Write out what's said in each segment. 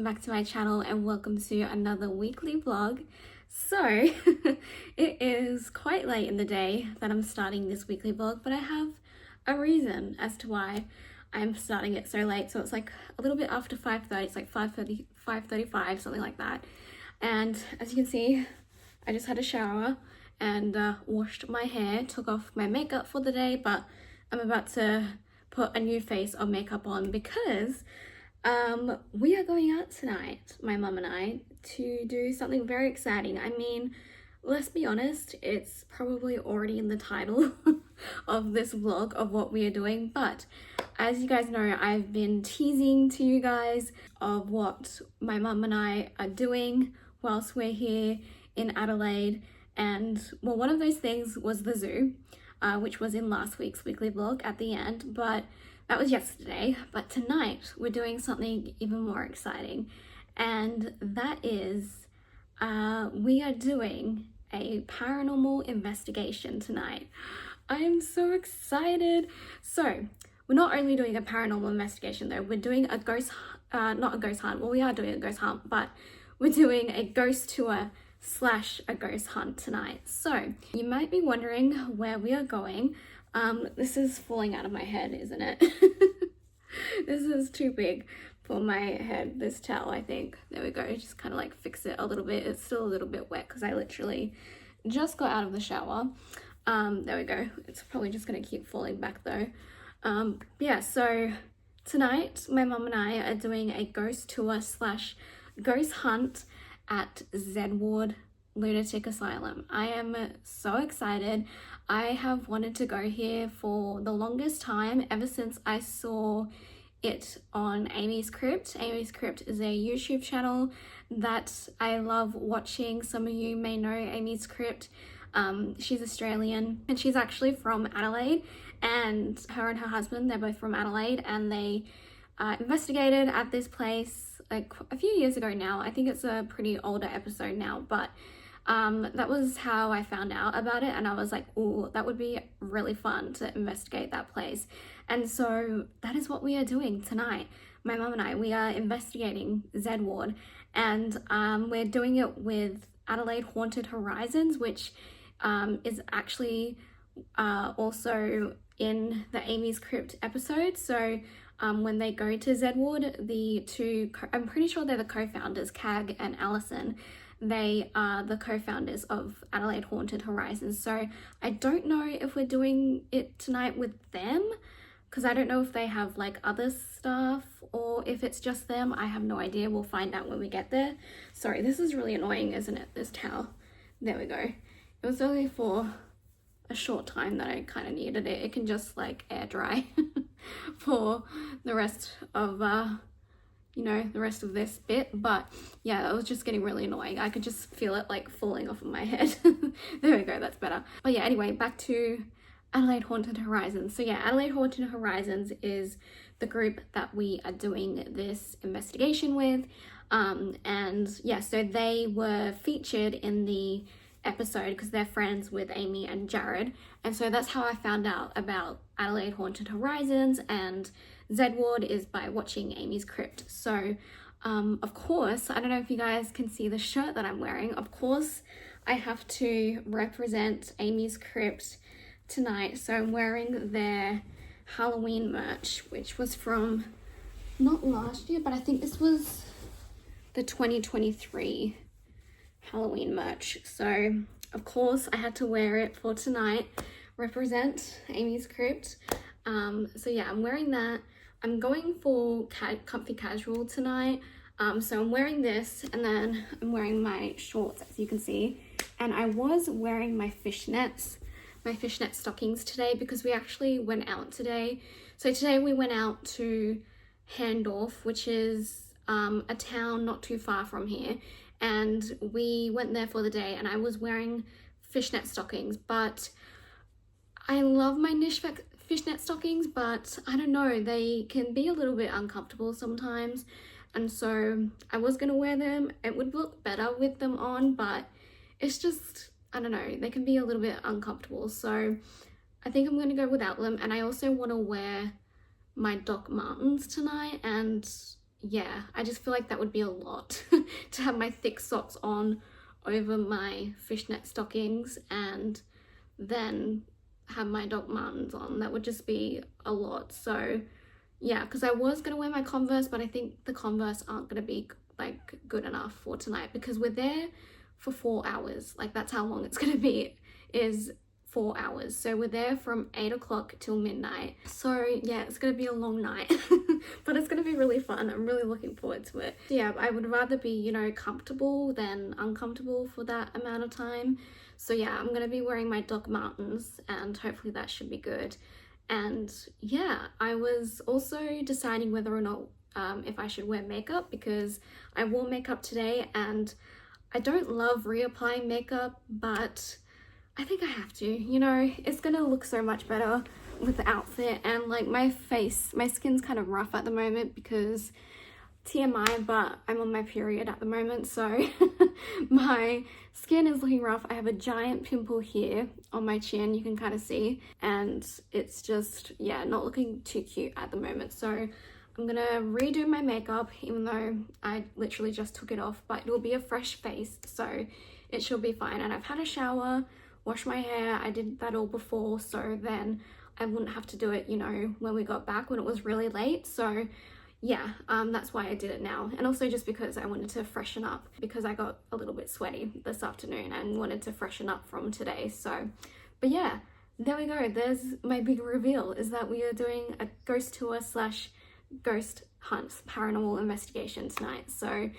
back to my channel and welcome to another weekly vlog. So it is quite late in the day that I'm starting this weekly vlog, but I have a reason as to why I'm starting it so late. So it's like a little bit after 5:30, it's like 5:30, 5:35, something like that. And as you can see, I just had a shower and washed my hair, took off my makeup for the day, but I'm about to put a new face of makeup on because we are going out tonight, my mum and I, to do something very exciting. I mean, let's be honest, it's probably already in the title of this vlog of what we are doing, but as you guys know, I've been teasing to you guys of what my mum and I are doing whilst we're here in Adelaide. And well, one of those things was the zoo, which was in last week's weekly vlog at the end, but that was yesterday. But tonight we're doing something even more exciting, and that is we are doing a paranormal investigation tonight. I am so excited. So we're not only doing a paranormal investigation though, we're doing a ghost, not a ghost hunt. Well, we are doing a ghost hunt, but we're doing a ghost tour / a ghost hunt tonight. So you might be wondering where we are going. This is falling out of my head, isn't it? This is too big for my head, this towel, I think. There we go, just kind of like fix it a little bit. It's still a little bit wet because I literally just got out of the shower. There we go. It's probably just gonna keep falling back though. Yeah, so tonight my mum and I are doing a ghost tour / ghost hunt at Zedward Lunatic Asylum. I am so excited. I have wanted to go here for the longest time, ever since I saw it on Amy's Crypt. Amy's Crypt is a YouTube channel that I love watching. Some of you may know Amy's Crypt. She's Australian and she's actually from Adelaide, and her husband, they're both from Adelaide, and they investigated at this place like a few years ago now. I think it's a pretty older episode now, but that was how I found out about it, and I was like, oh, that would be really fun to investigate that place. And so that is what we are doing tonight. My mum and I, we are investigating Zedward, and we're doing it with Adelaide Haunted Horizons, which is actually also in the Amy's Crypt episode. So when they go to Zedward, the two, I'm pretty sure they're the co-founders, Cag and Alison. They are the co-founders of Adelaide Haunted Horizons. So I don't know if we're doing it tonight with them, because I don't know if they have like other stuff or if it's just them. I have no idea. We'll find out when we get there. Sorry, this is really annoying, isn't it? This towel. There we go. It was only for a short time that I kind of needed it. It can just like air dry for the rest of the rest of this bit. But yeah, that was just getting really annoying. I could just feel it like falling off of my head. There we go, that's better. But yeah, anyway, back to Adelaide Haunted Horizons. So yeah, Adelaide Haunted Horizons is the group that we are doing this investigation with. And yeah, so they were featured in the episode because they're friends with Amy and Jared, and so that's how I found out about Adelaide Haunted Horizons. And Zedward is by watching Amy's Crypt. So of course, I don't know if you guys can see the shirt that I'm wearing. Of course I have to represent Amy's Crypt tonight, so I'm wearing their Halloween merch, which was from not last year, but I think this was the 2023 Halloween merch. So of course I had to wear it for tonight, represent Amy's Crypt. So yeah, I'm wearing that. I'm going for comfy casual tonight. So I'm wearing this, and then I'm wearing my shorts, as you can see. And I was wearing my fishnet stockings today because we actually went out today. So today we went out to Handorf, which is a town not too far from here. And we went there for the day, and I was wearing fishnet stockings, but I love my niche fishnet stockings, but I don't know, they can be a little bit uncomfortable sometimes. And so I was gonna wear them. It would look better with them on, but it's just, I don't know, they can be a little bit uncomfortable. So I think I'm gonna go without them. And I also want to wear my Doc Martens tonight, and yeah, I just feel like that would be a lot to have my thick socks on over my fishnet stockings and then have my Doc Martens on. That would just be a lot. So yeah, because I was gonna wear my Converse, but I think the Converse aren't gonna be like good enough for tonight because we're there for 4 hours. Like that's how long it's gonna be, is 4 hours. So we're there from 8 o'clock till midnight. So yeah, it's gonna be a long night, but it's gonna be really fun. I'm really looking forward to it. Yeah, I would rather be, you know, comfortable than uncomfortable for that amount of time. So yeah, I'm gonna be wearing my Doc Martens and hopefully that should be good. And yeah, I was also deciding whether or not if I should wear makeup because I wore makeup today and I don't love reapplying makeup, but I think I have to, you know, it's gonna look so much better with the outfit. And like my skin's kind of rough at the moment because TMI, but I'm on my period at the moment, so my skin is looking rough. I have a giant pimple here on my chin, you can kind of see, and it's just, yeah, not looking too cute at the moment. So I'm gonna redo my makeup, even though I literally just took it off, but it will be a fresh face, so it should be fine. And I've had a shower, washed my hair, I did that all before, so then I wouldn't have to do it, you know, when we got back when it was really late. So yeah, that's why I did it now. And also just because I wanted to freshen up because I got a little bit sweaty this afternoon and wanted to freshen up from today. So, but yeah, there we go. There's my big reveal, is that we are doing a ghost tour slash ghost hunts paranormal investigation tonight. So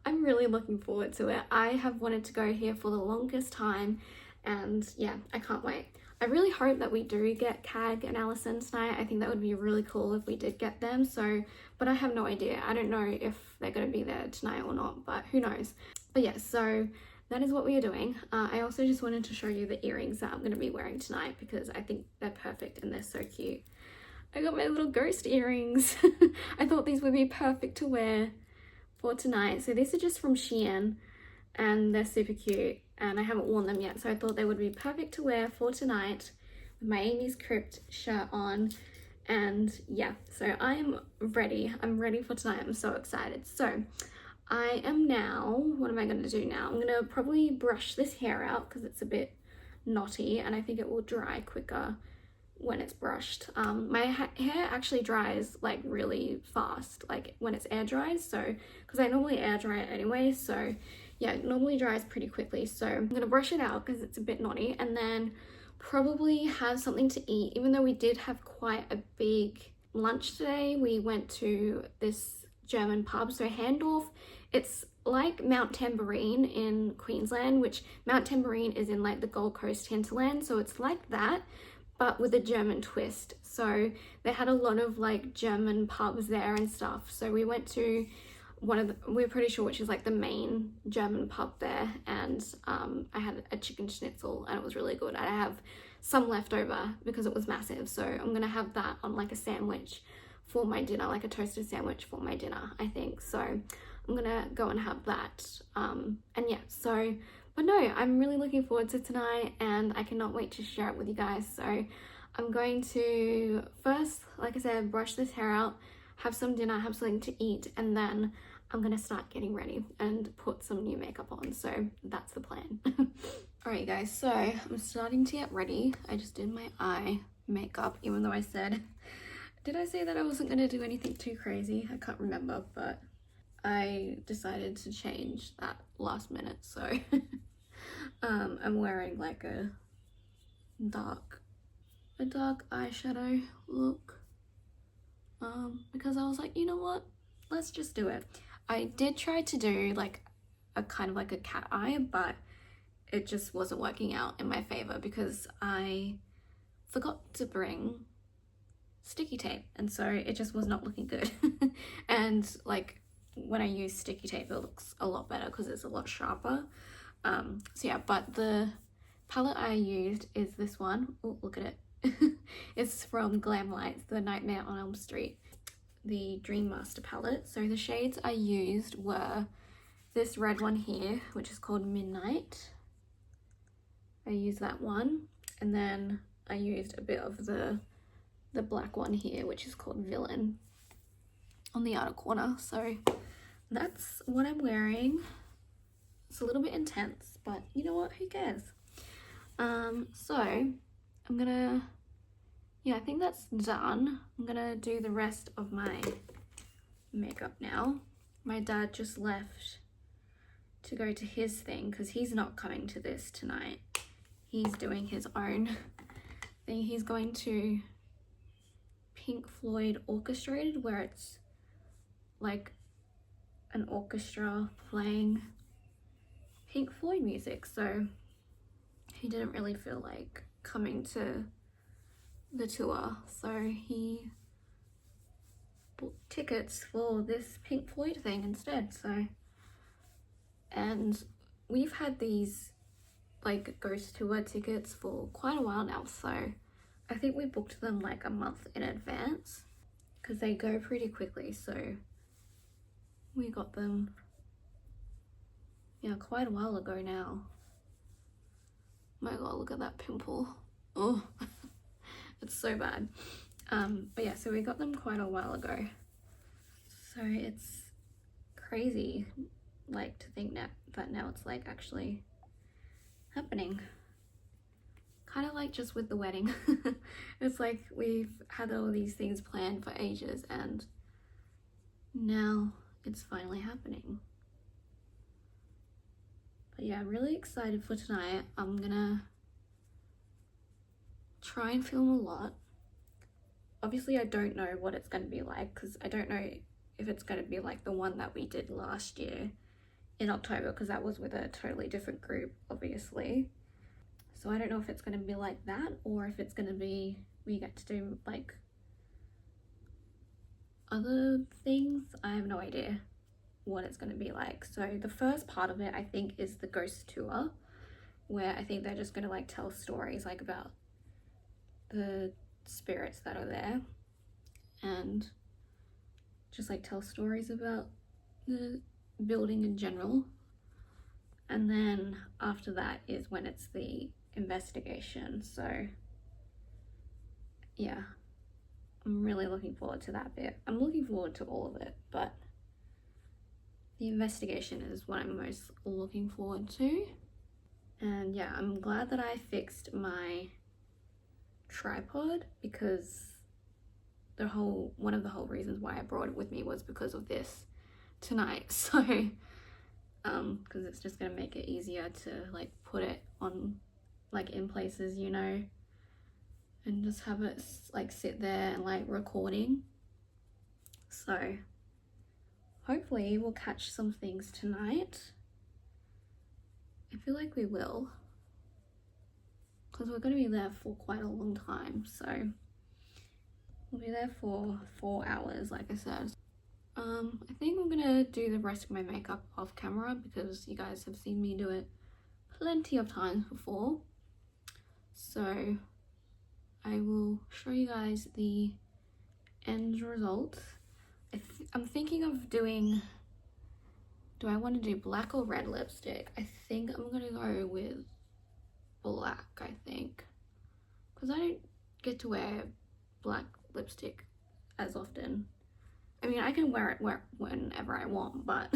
I'm really looking forward to it. I have wanted to go here for the longest time and yeah, I can't wait. I really hope that we do get Cag and Allison tonight. I think that would be really cool if we did get them. So, but I have no idea. I don't know if they're going to be there tonight or not, but who knows. But yeah, so that is what we are doing. I also just wanted to show you the earrings that I'm going to be wearing tonight because I think they're perfect and they're so cute. I got my little ghost earrings. I thought these would be perfect to wear for tonight. So these are just from Shein and they're super cute and I haven't worn them yet, so I thought they would be perfect to wear for tonight with my Amy's Crypt shirt on. And yeah, so I'm ready for tonight. I'm so excited. So I am now, what am I going to do now? I'm going to probably brush this hair out because it's a bit knotty and I think it will dry quicker when it's brushed. My hair actually dries like really fast, like when it's air dries, so because I normally air dry it anyway, so yeah, it normally dries pretty quickly. So I'm gonna brush it out because it's a bit knotty and then probably have something to eat. Even though we did have quite a big lunch today, we went to this German pub, so Handorf. It's like Mount Tamborine in Queensland, which Mount Tamborine is in like the Gold Coast hinterland, so it's like that but with a German twist. So they had a lot of like German pubs there and stuff. So we went to one of the, we're pretty sure which is like the main German pub there, and I had a chicken schnitzel and it was really good. I have some left over because it was massive, so I'm gonna have that on like a sandwich for my dinner, like a toasted sandwich for my dinner, I think. So I'm gonna go and have that, and yeah, so but no, I'm really looking forward to tonight and I cannot wait to share it with you guys. So I'm going to first, like I said, brush this hair out, have some dinner, have something to eat, and then I'm gonna start getting ready and put some new makeup on. So that's the plan. Alright guys, so I'm starting to get ready. I just did my eye makeup, even though I said, did I say that I wasn't gonna do anything too crazy? I can't remember, but I decided to change that last minute, so I'm wearing like a dark eyeshadow look, because I was like, you know what, let's just do it. I did try to do like a kind of like a cat eye, but it just wasn't working out in my favor because I forgot to bring sticky tape, and so it just was not looking good. And like when I use sticky tape it looks a lot better because it's a lot sharper. So yeah, but the palette I used is this one. Oh, look at it. It's from Glamlights, the Nightmare on Elm Street, the Dream Master palette. So the shades I used were this red one here, which is called Midnight. I used that one, and then I used a bit of the black one here, which is called Villain. on the outer corner. So that's what I'm wearing. It's a little bit intense, but you know what, who cares? So I'm gonna, yeah, I think that's done. I'm gonna do the rest of my makeup now. My dad just left to go to his thing because he's not coming to this tonight. He's doing his own thing. He's going to Pink Floyd Orchestrated, where it's like an orchestra playing Pink Floyd music. So he didn't really feel like coming to the tour, so he bought tickets for this Pink Floyd thing instead. So, and we've had these like ghost tour tickets for quite a while now, so I think we booked them like a month in advance because they go pretty quickly. So we got them, yeah, quite a while ago now. My god, look at that pimple. Oh, it's so bad. But yeah, so we got them quite a while ago. So it's crazy, like, to think that now it's like actually happening. Kind of like just with the wedding. It's like we've had all these things planned for ages and now it's finally happening. But yeah, I'm really excited for tonight. I'm gonna try and film a lot. Obviously I don't know what it's going to be like because I don't know if it's going to be like the one that we did last year in October, because that was with a totally different group, obviously. So I don't know if it's going to be like that or if it's going to be we get to do like other things. I have no idea what it's going to be like. So the first part of it, I think, is the ghost tour, where I think they're just going to like tell stories like about the spirits that are there and just like tell stories about the building in general. And then after that is when it's the investigation. So yeah, I'm really looking forward to that bit. I'm looking forward to all of it, but the investigation is what I'm most looking forward to. And yeah, I'm glad that I fixed my tripod because one of the whole reasons why I brought it with me was because of this tonight. So because it's just gonna make it easier to like put it on like in places, you know, and just have it like sit there and like recording. So hopefully we'll catch some things tonight. I feel like we will, because we're going to be there for quite a long time. So we'll be there for 4 hours, like I said. I think I'm gonna do the rest of my makeup off camera because you guys have seen me do it plenty of times before. So I will show you guys the end result. I'm thinking of doing, do I want to do black or red lipstick? I think I'm gonna go with black, I think, because I don't get to wear black lipstick as often. I mean, I can wear it whenever I want, but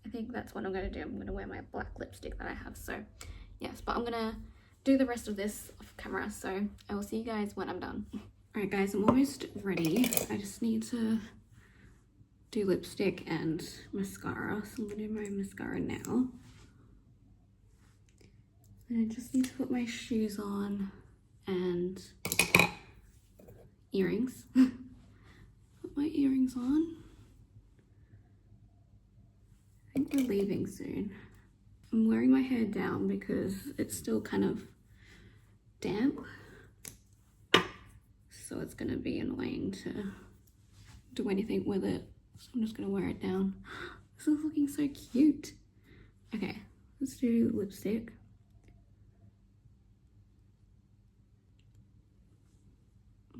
I think that's what I'm going to do. I'm going to wear my black lipstick that I have. So yes, but I'm going to do the rest of this off camera. So I will see you guys when I'm done. All right, guys, I'm almost ready. I just need to do lipstick and mascara. So I'm going to do my mascara now. And I just need to put my shoes on and earrings. Put my earrings on. I think we're leaving soon. I'm wearing my hair down because it's still kind of damp. So it's gonna be annoying to do anything with it. So I'm just gonna wear it down. This is looking so cute. Okay, let's do lipstick.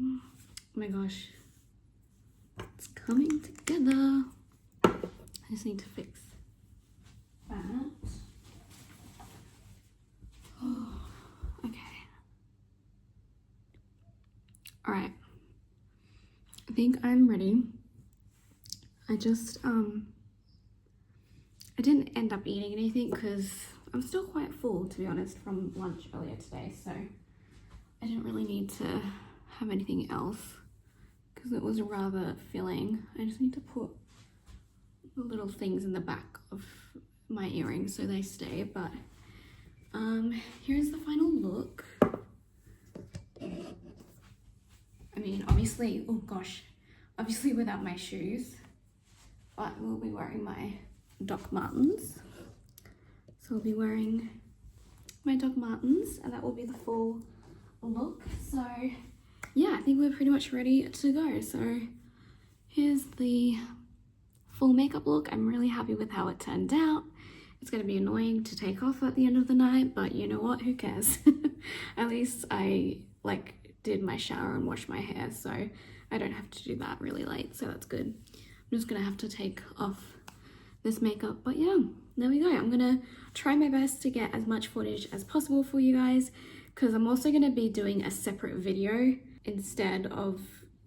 Oh my gosh. It's coming together. I just need to fix that. Oh, okay. All right. I think I'm ready. I just, I didn't end up eating anything because I'm still quite full, to be honest, from lunch earlier today, so I didn't really need to have anything else because it was rather filling. I just need to put the little things in the back of my earrings so they stay, but here's the final look. I mean, obviously, oh gosh, obviously without my shoes, but we'll be wearing my Doc Martens. So I'll be wearing my Doc Martens and that will be the full look. So yeah, I think we're pretty much ready to go. So here's the full makeup look. I'm really happy with how it turned out. It's going to be annoying to take off at the end of the night, but you know what, who cares? At least I did my shower and washed my hair, so I don't have to do that really late, so that's good. I'm just gonna have to take off this makeup, but yeah, there we go. I'm gonna try my best to get as much footage as possible for you guys, because I'm also gonna be doing a separate video instead of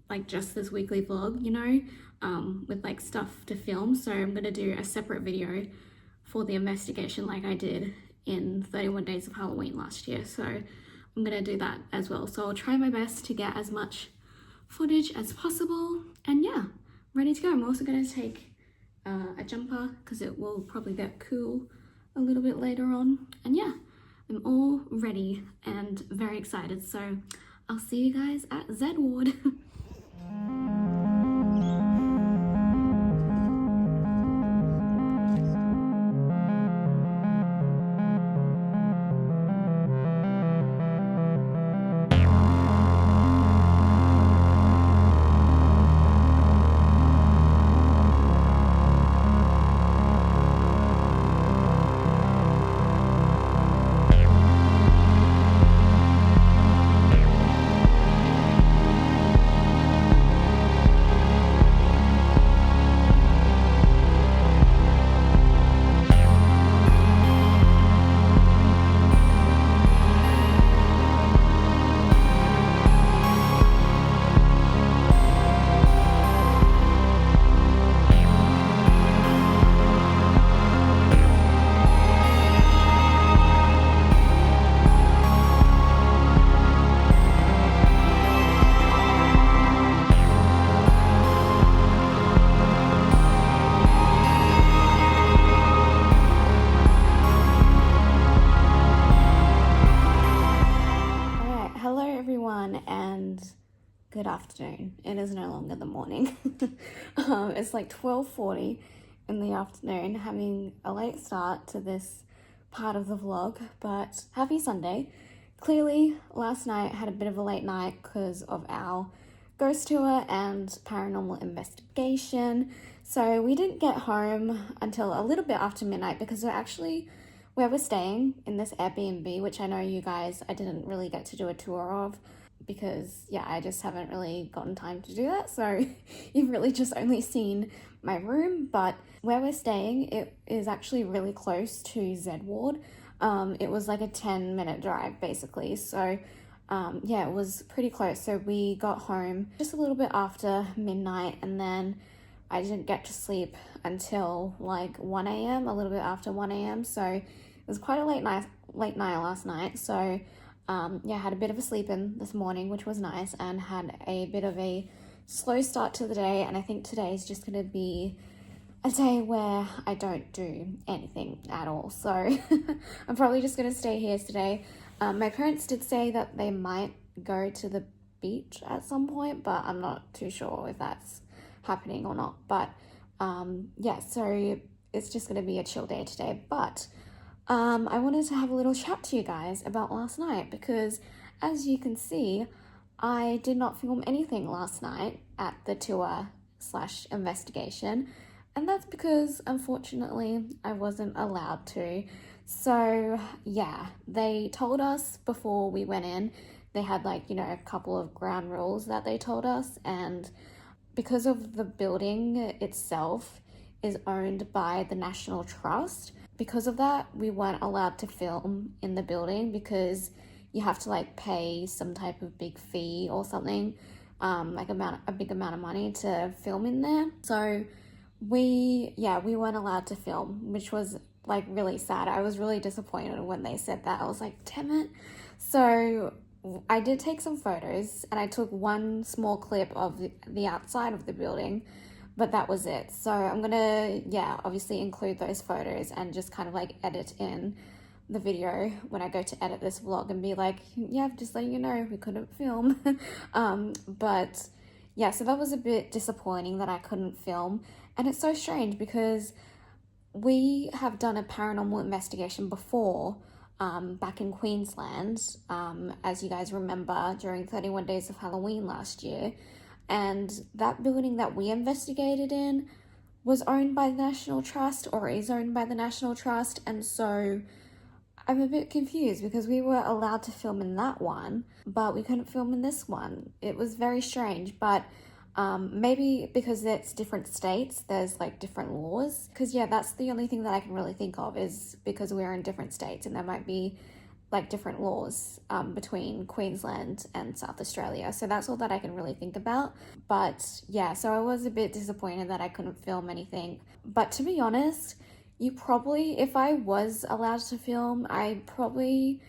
like just this weekly vlog, you know, with like stuff to film. So I'm gonna do a separate video for the investigation like I did in 31 Days of Halloween last year, so I'm gonna do that as well. So I'll try my best to get as much footage as possible, and yeah, ready to go. I'm also gonna take a jumper because it will probably get cool a little bit later on, and yeah, I'm all ready and very excited. So I'll see you guys at Z Ward. And good afternoon. It is no longer the morning. It's like 12:40 in the afternoon, having a late start to this part of the vlog, but happy Sunday. Clearly, last night had a bit of a late night because of our ghost tour and paranormal investigation. So we didn't get home until a little bit after midnight because we're actually where we're staying in this Airbnb, which I know you guys, I didn't really get to do a tour of because yeah, I just haven't really gotten time to do that. So you've really just only seen my room, but where we're staying, it is actually really close to Z Ward. It was like a 10-minute drive basically. So yeah, it was pretty close. So we got home just a little bit after midnight, and then I didn't get to sleep until like 1 a.m, a little bit after 1 a.m. So it was quite a late night last night. So yeah, had a bit of a sleep in this morning, which was nice, and had a bit of a slow start to the day. And I think today is just going to be a day where I don't do anything at all. So I'm probably just going to stay here today. My parents did say that they might go to the beach at some point, but I'm not too sure if that's happening or not. But yeah, so it's just going to be a chill day today. But I wanted to have a little chat to you guys about last night because, as you can see, I did not film anything last night at the tour/investigation, and that's because, unfortunately, I wasn't allowed to. So, yeah, they told us before we went in, they had like, you know, a couple of ground rules that they told us, and because of the building itself is owned by the National Trust, because of that, we weren't allowed to film in the building because you have to like pay some type of big fee or something, like a big amount of money to film in there. So we weren't allowed to film, which was like really sad. I was really disappointed when they said that. I was like, damn it. So I did take some photos and I took one small clip of the outside of the building, but that was it. So I'm gonna, obviously include those photos and just kind of like edit in the video when I go to edit this vlog and be like, yeah, just letting you know we couldn't film. But yeah, so that was a bit disappointing that I couldn't film. And it's so strange because we have done a paranormal investigation before, back in Queensland, as you guys remember, during 31 Days of Halloween last year. And that building that we investigated in was owned by the National Trust, or is owned by the National Trust. And so I'm a bit confused because we were allowed to film in that one, but we couldn't film in this one. It was very strange, but maybe because it's different states, there's like different laws. Because yeah, that's the only thing that I can really think of, is because we're in different states and there might be like different laws between Queensland and South Australia. So that's all that I can really think about. But yeah, so I was a bit disappointed that I couldn't film anything. But to be honest, you probably, if I was allowed to film, I probably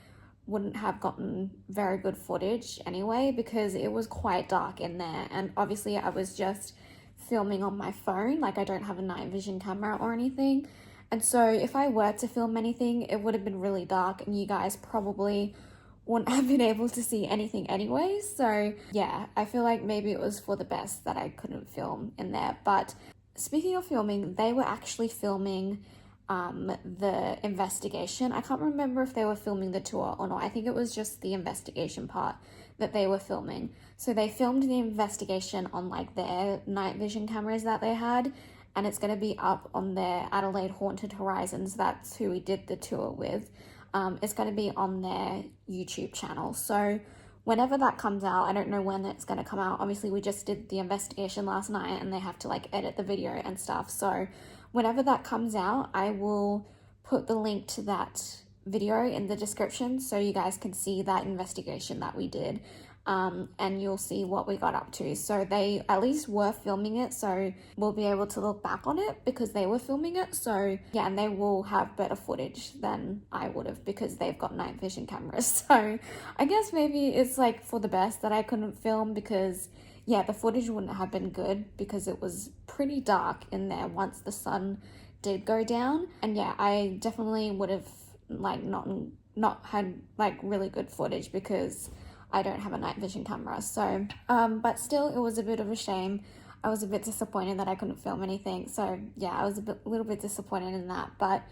wouldn't have gotten very good footage anyway, because it was quite dark in there. And obviously I was just filming on my phone, like I don't have a night vision camera or anything. And so if I were to film anything, it would have been really dark and you guys probably wouldn't have been able to see anything anyway. So yeah, I feel like maybe it was for the best that I couldn't film in there. But speaking of filming, they were actually filming the investigation. I can't remember if they were filming the tour or not. I think it was just the investigation part that they were filming. So they filmed the investigation on like their night vision cameras that they had, and it's going to be up on their Adelaide Haunted Horizons. That's who we did the tour with. It's going to be on their YouTube channel. So whenever that comes out, I don't know when it's going to come out. Obviously, we just did the investigation last night and they have to like edit the video and stuff. So whenever that comes out, I will put the link to that video in the description so you guys can see that investigation that we did. And you'll see what we got up to. So they at least were filming it, so we'll be able to look back on it because they were filming it. So yeah, and they will have better footage than I would have because they've got night vision cameras. So I guess maybe it's like for the best that I couldn't film, because yeah, the footage wouldn't have been good because it was pretty dark in there once the sun did go down. And yeah, I definitely would have like not had like really good footage because I don't have a night vision camera. So but still, it was a bit of a shame. I was a bit disappointed that I couldn't film anything. So yeah, I was a little bit disappointed in that. But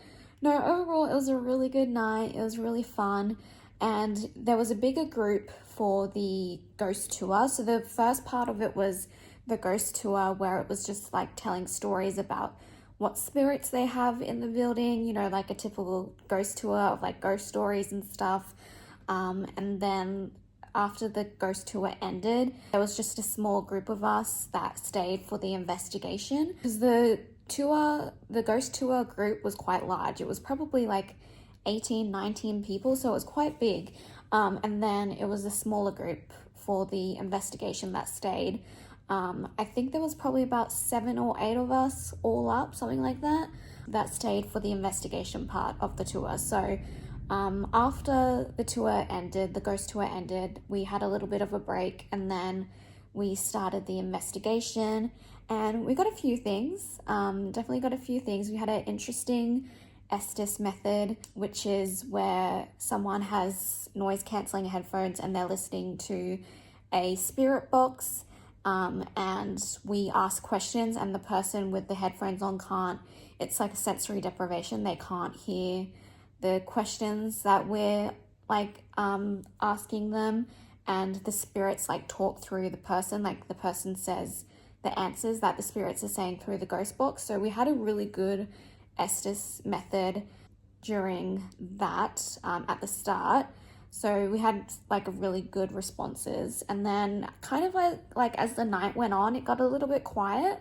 no, overall it was a really good night. It was really fun. And there was a bigger group for the ghost tour. So the first part of it was the ghost tour, where it was just like telling stories about what spirits they have in the building, you know, like a typical ghost tour of like ghost stories and stuff. And then after the ghost tour ended, there was just a small group of us that stayed for the investigation, because the ghost tour group was quite large. It was probably like 18, 19 people, so it was quite big. And then it was a smaller group for the investigation that stayed. I think there was probably about 7 or 8 of us all up, something like that, that stayed for the investigation part of the tour. So after the tour ended, the ghost tour ended, we had a little bit of a break, and then we started the investigation, and we got a few things. Definitely got a few things. We had an interesting Estes method, which is where someone has noise cancelling headphones and they're listening to a spirit box, and we ask questions, and the person with the headphones on can't, it's like a sensory deprivation, they can't hear the questions that we're like asking them, and the spirits like talk through the person, like the person says the answers that the spirits are saying through the ghost box. So we had a really good Estes method during that at the start. So we had like really good responses, and then kind of like as the night went on, it got a little bit quiet,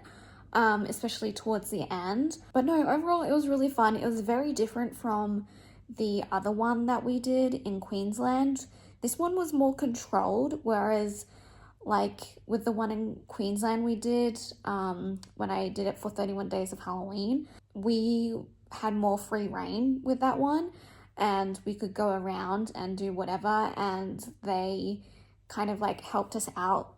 especially towards the end. But no, overall it was really fun. It was very different from the other one that we did in Queensland. This one was more controlled, whereas Like with the one in Queensland we did, when I did it for 31 Days of Halloween, we had more free reign with that one, and we could go around and do whatever, and they kind of like helped us out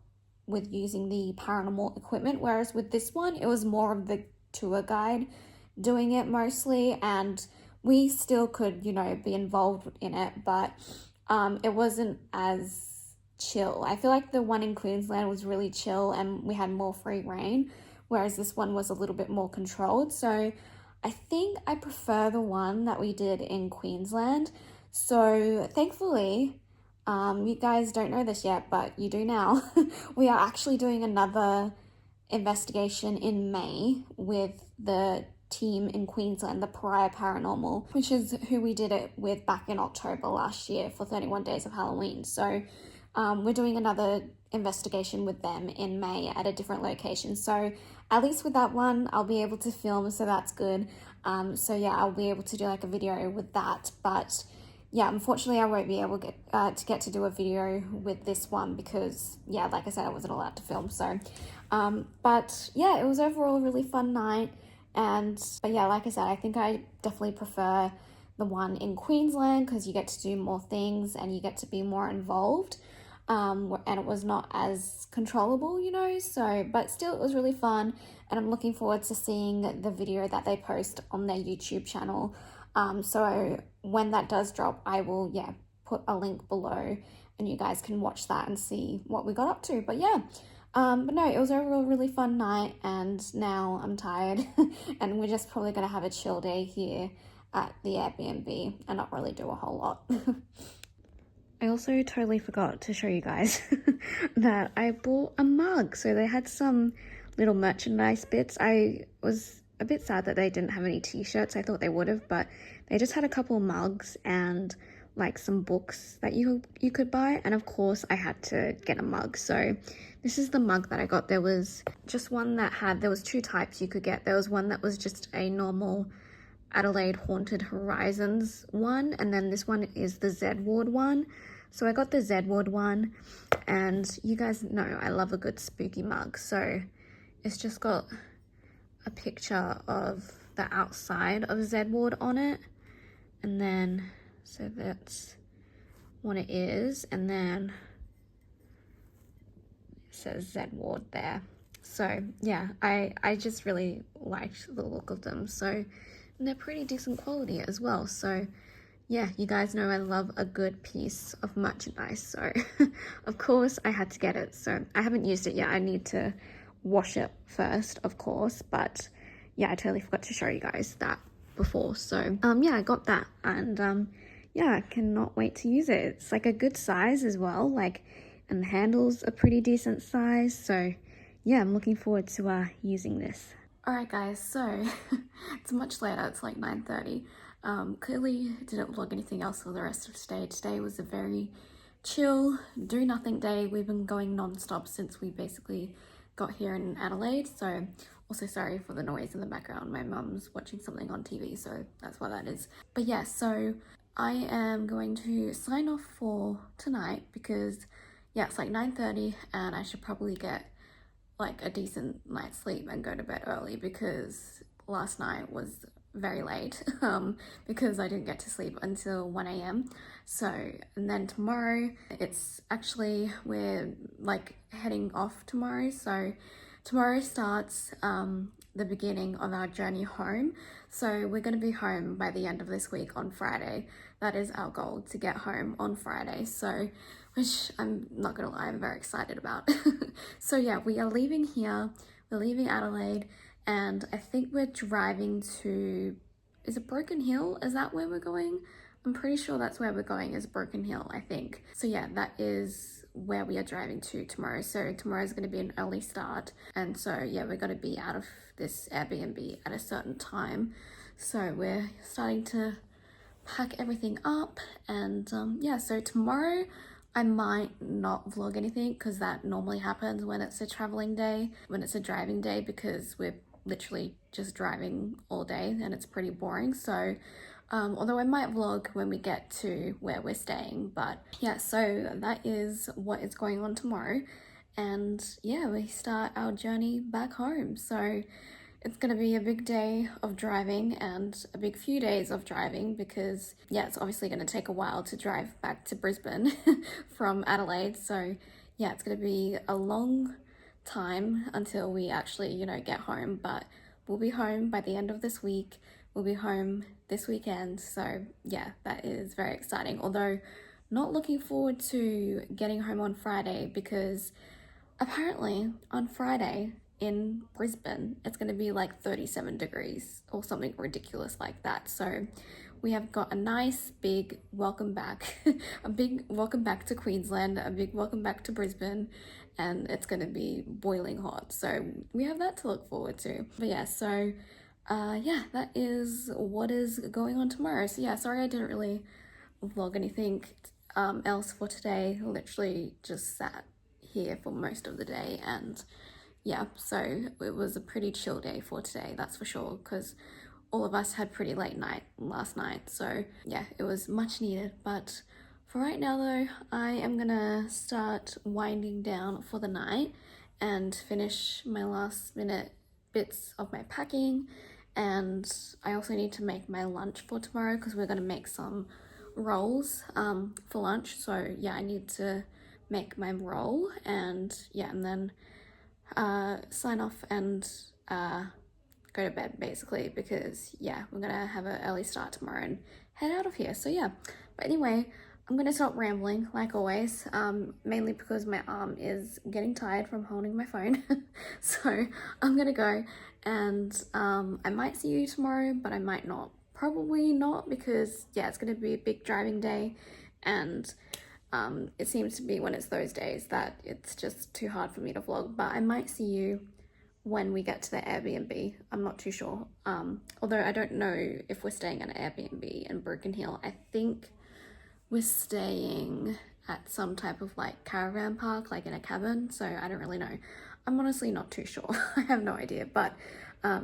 with using the paranormal equipment. Whereas with this one, it was more of the tour guide doing it mostly, and we still could, you know, be involved in it, but it wasn't as chill. I feel like the one in Queensland was really chill and we had more free reign, whereas this one was a little bit more controlled. So I think I prefer the one that we did in Queensland. So thankfully, you guys don't know this yet, but you do now. We are actually doing another investigation in May with the team in Queensland, the Pariah Paranormal, which is who we did it with back in October last year for 31 Days of Halloween. So we're doing another investigation with them in May at a different location. So at least with that one, I'll be able to film, so that's good. So yeah, I'll be able to do like a video with that. But yeah, unfortunately, I won't be able to get to do a video with this one because, yeah, like I said, I wasn't allowed to film. So, but yeah, it was overall a really fun night. But yeah, like I said, I think I definitely prefer the one in Queensland because you get to do more things and you get to be more involved. And it was not as controllable, you know, so, but still it was really fun, and I'm looking forward to seeing the video that they post on their YouTube channel. So when that does drop, I will, yeah, put a link below and you guys can watch that and see what we got up to. But yeah, but no, it was overall a really fun night, and now I'm tired and we're just probably gonna have a chill day here at the Airbnb and not really do a whole lot. I also totally forgot to show you guys that I bought a mug. So they had some little merchandise bits. I was a bit sad that they didn't have any t-shirts. I thought they would have, but they just had a couple mugs and like some books that you could buy. And of course I had to get a mug. So this is the mug that I got. There was just one that had, there was two types you could get. There was one that was just a normal Adelaide Haunted Horizons one, and then this one is the Z Ward one. So I got the Z Ward one, and you guys know I love a good spooky mug. So it's just got a picture of the outside of Z Ward on it, and then so that's what it is, and then it says Z Ward there. So yeah, I just really liked the look of them. So, and they're pretty decent quality as well. So yeah, you guys know I love a good piece of merchandise. So of course I had to get it. So I haven't used it yet. I need to wash it first, of course. But yeah, I totally forgot to show you guys that before. So yeah, I got that, and yeah, I cannot wait to use it. It's like a good size as well, like, and the handle's a pretty decent size. So yeah, I'm looking forward to using this. Alright guys, so it's much later, it's like 9:30. Clearly didn't vlog anything else for the rest of today. Today was a very chill, do nothing day. We've been going non-stop since we basically got here in Adelaide. So also sorry for the noise in the background. My mum's watching something on TV, so that's what that is. But yeah, so I am going to sign off for tonight because yeah, it's like 9:30 and I should probably get like a decent night's sleep and go to bed early because last night was very late because I didn't get to sleep until 1 a.m. So, and then tomorrow it's actually, we're like heading off tomorrow. So tomorrow starts the beginning of our journey home. So we're going to be home by the end of this week on Friday. That is our goal, to get home on Friday. So, which I'm not gonna lie, I'm very excited about. So yeah, we are leaving here, we're leaving Adelaide, and I think we're driving to, is it Broken Hill? Is that where we're going? I'm pretty sure that's where we're going, is Broken Hill, I think. So yeah, that is where we are driving to tomorrow. So tomorrow is going to be an early start, and so yeah, we're going to be out of this Airbnb at a certain time. So we're starting to pack everything up, and yeah, so tomorrow I might not vlog anything because that normally happens when it's a traveling day, when it's a driving day, because we're literally just driving all day and it's pretty boring. So although I might vlog when we get to where we're staying, but yeah, so that is what is going on tomorrow. and yeah, we start our journey back home. So it's going to be a big day of driving and a big few days of driving because, yeah, it's obviously going to take a while to drive back to Brisbane from Adelaide. So, yeah, it's going to be a long time until we actually, get home. But we'll be home by the end of this week. We'll be home this weekend. So, yeah, that is very exciting. Although, not looking forward to getting home on Friday because apparently on Friday in Brisbane, it's going to be like 37 degrees or something ridiculous like that. So we have got a nice big welcome back, a big welcome back to Queensland, a big welcome back to Brisbane, and it's going to be boiling hot. So we have that to look forward to. But yeah, so yeah, that is what is going on tomorrow. So yeah, sorry I didn't really vlog anything else for today. Literally just sat here for most of the day, and yeah, so it was a pretty chill day for today, that's for sure, because all of us had pretty late night last night. So yeah, it was much needed. But for right now though, I am gonna start winding down for the night and finish my last minute bits of my packing. And I also need to make my lunch for tomorrow because we're gonna make some rolls for lunch. So yeah, I need to make my roll, and yeah, and then sign off and go to bed basically because yeah, we're gonna have an early start tomorrow and head out of here. So yeah, but anyway, I'm gonna stop rambling like always, mainly because my arm is getting tired from holding my phone. So I'm gonna go, and I might see you tomorrow, but I might not. Probably not, because yeah, it's gonna be a big driving day, and it seems to be when it's those days that it's just too hard for me to vlog. But I might see you when we get to the Airbnb. I'm not too sure. Although I don't know if we're staying at an Airbnb in Broken Hill. I think we're staying at some type of like caravan park, like in a cabin. So I don't really know. I'm honestly not too sure. I have no idea. But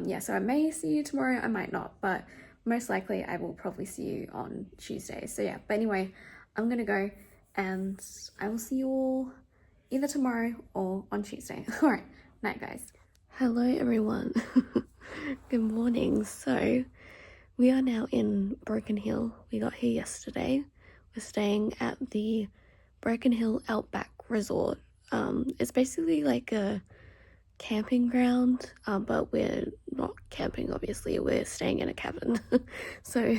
yeah, so I may see you tomorrow. I might not. But most likely I will probably see you on Tuesday. So yeah, but anyway, I'm gonna go, and I will see you all either tomorrow or on Tuesday. All right, night guys. Hello everyone. Good morning. So we are now in Broken Hill. We got here yesterday. We're staying at the Broken Hill Outback Resort. It's basically like a camping ground, but we're not camping, obviously. We're staying in a cabin. So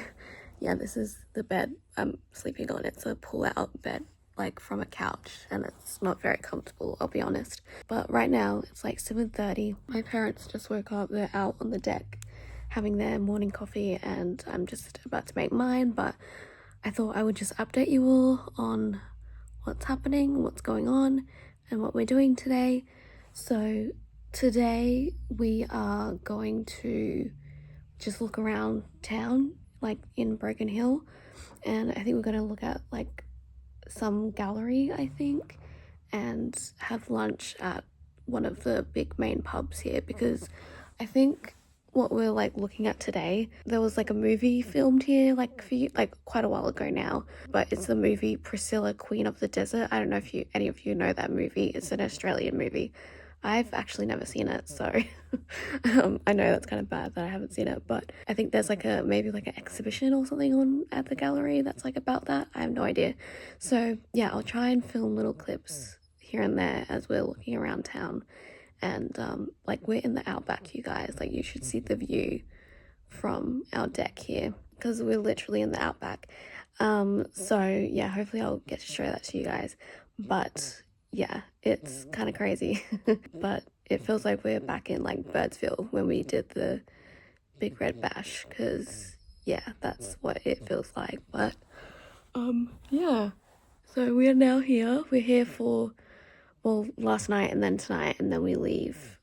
yeah, this is the bed I'm sleeping on. It's a pull-out bed, like from a couch, and it's not very comfortable, I'll be honest. But right now it's like 7:30. My parents just woke up. They're out on the deck having their morning coffee, and I'm just about to make mine. But I thought I would just update you all on what's happening, what's going on, and what we're doing today. So today we are going to just look around town, like in Broken Hill, and I think we're going to look at like some gallery, I think, and have lunch at one of the big main pubs here, because I think what we're like looking at today, there was like a movie filmed here like quite a while ago now, but it's the movie Priscilla, Queen of the Desert. I don't know if any of you know that movie. It's an Australian movie. I've actually never seen it, so I know that's kind of bad that I haven't seen it, but I think there's like maybe like an exhibition or something on at the gallery that's like about that. I have no idea. So yeah, I'll try and film little clips here and there as we're looking around town. And like we're in the outback, you guys. Like you should see the view from our deck here, because we're literally in the outback. So yeah, hopefully I'll get to show that to you guys. But yeah, it's kind of crazy. But it feels like we're back in like Birdsville when we did the Big Red Bash, because yeah, that's what it feels like. But yeah, so we are now here. We're here for, well, last night and then tonight, and then we leave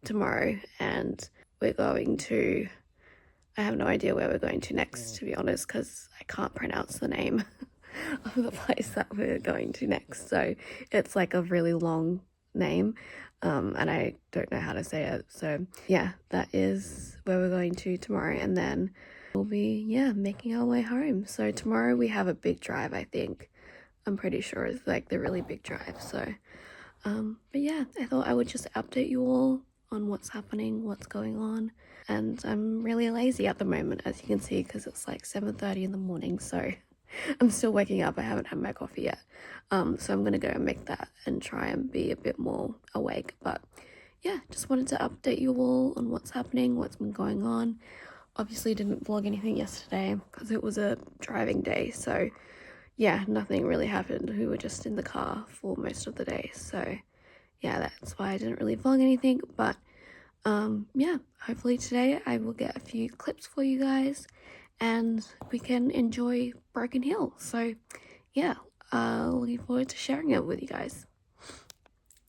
tomorrow, and we're going to, I have no idea where we're going to next, to be honest, because I can't pronounce the name of the place that we're going to next. So it's like a really long name, and I don't know how to say it. So yeah, that is where we're going to tomorrow, and then we'll be, yeah, making our way home. So tomorrow we have a big drive, I think. I'm pretty sure it's like the really big drive. So But yeah, I thought I would just update you all on what's happening, what's going on. And I'm really lazy at the moment, as you can see, because it's like 7:30 in the morning, so I'm still waking up. I haven't had my coffee yet. So I'm gonna go and make that and try and be a bit more awake. But yeah, just wanted to update you all on what's happening, what's been going on. Obviously didn't vlog anything yesterday because it was a driving day, so yeah, nothing really happened. We were just in the car for most of the day, so yeah, that's why I didn't really vlog anything. But yeah, hopefully today I will get a few clips for you guys and we can enjoy Broken Hill. So yeah, looking forward to sharing it with you guys.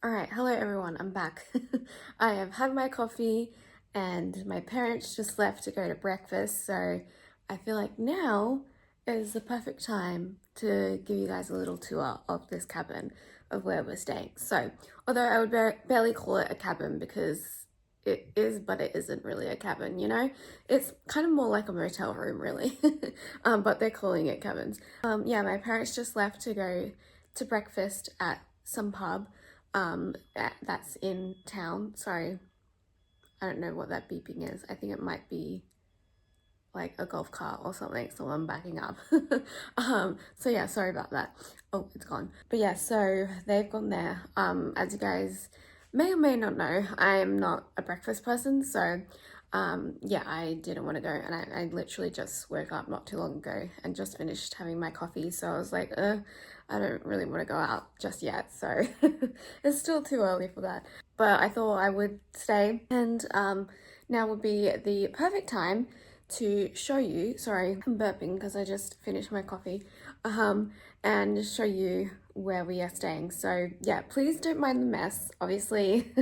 Alright, hello everyone, I'm back. I have had my coffee and my parents just left to go to breakfast, so I feel like now is the perfect time to give you guys a little tour of this cabin of where we're staying. So, although I would barely call it a cabin because it is, but it isn't really a cabin, you know? It's kind of more like a motel room, really. But they're calling it cabins. Yeah, my parents just left to go to breakfast at some pub that's in town. Sorry, I don't know what that beeping is. I think it might be like a golf cart or something, someone backing up. So yeah, sorry about that. Oh, it's gone. But yeah, so they've gone there. As you guys may or may not know, I am not a breakfast person, so yeah, I didn't want to go, and I literally just woke up not too long ago and just finished having my coffee, so I was like, I don't really want to go out just yet, so it's still too early for that. But I thought I would stay, and now would be the perfect time to show you, sorry, I'm burping because I just finished my coffee, and show you where we are staying. So yeah, please don't mind the mess. Obviously,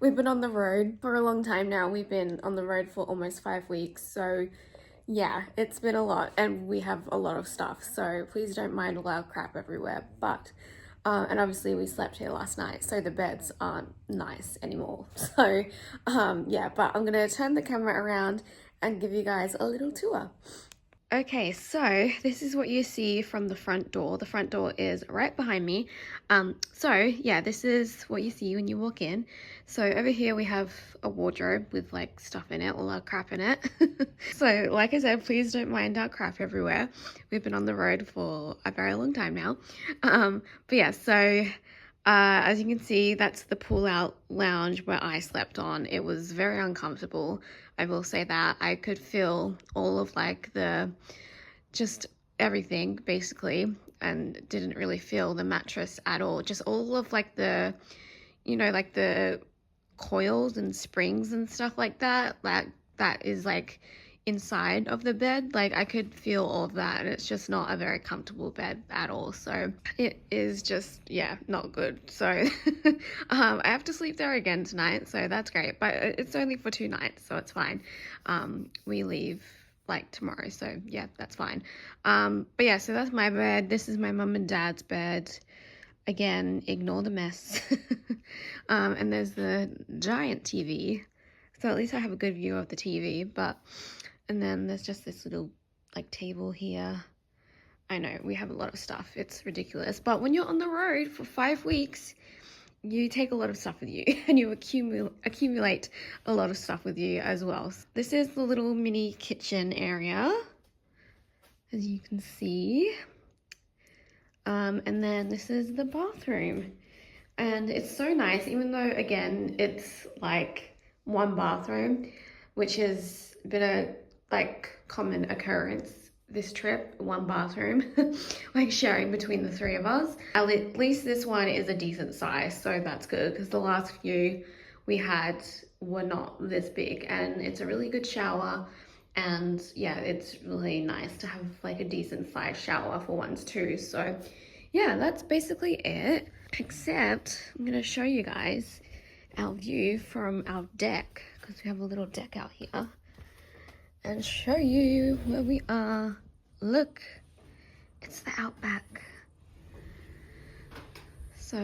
we've been on the road for a long time now. We've been on the road for almost 5 weeks. So yeah, it's been a lot and we have a lot of stuff. So please don't mind all our crap everywhere. But, and obviously we slept here last night, so the beds aren't nice anymore. So yeah, but I'm gonna turn the camera around and give you guys a little tour. Okay, so this is what you see from the front door. The front door is right behind me. So yeah, this is what you see when you walk in. So over here we have a wardrobe with like stuff in it, all our crap in it. So like I said, please don't mind our crap everywhere. We've been on the road for a very long time now. But yeah, so as you can see, that's the pull-out lounge where I slept on. It was very uncomfortable. I will say that. I could feel all of like just everything basically, and didn't really feel the mattress at all. Just all of like the, you know, like the coils and springs and stuff like that. That is like inside of the bed, like I could feel all of that, and it's just not a very comfortable bed at all. So it is just, yeah, not good. So I have to sleep there again tonight, so that's great, but it's only for 2 nights, so it's fine. We leave like tomorrow, so yeah, that's fine. But yeah, so that's my bed. This is my mum and dad's bed. Again, ignore the mess. And there's the giant TV, so at least I have a good view of the TV. But and then there's just this little like table here. I know we have a lot of stuff, it's ridiculous, but when you're on the road for 5 weeks, you take a lot of stuff with you and you accumulate a lot of stuff with you as well. This is the little mini kitchen area, as you can see. And then this is the bathroom, and it's so nice, even though again it's like one bathroom, which has been a like common occurrence this trip, one bathroom, like sharing between the 3 of us. At least this one is a decent size, so that's good, because the last few we had were not this big, and it's a really good shower. And yeah, it's really nice to have like a decent sized shower for once too. So yeah, that's basically it, except I'm gonna show you guys our view from our deck, because we have a little deck out here, and show you where we are. Look, it's the outback. So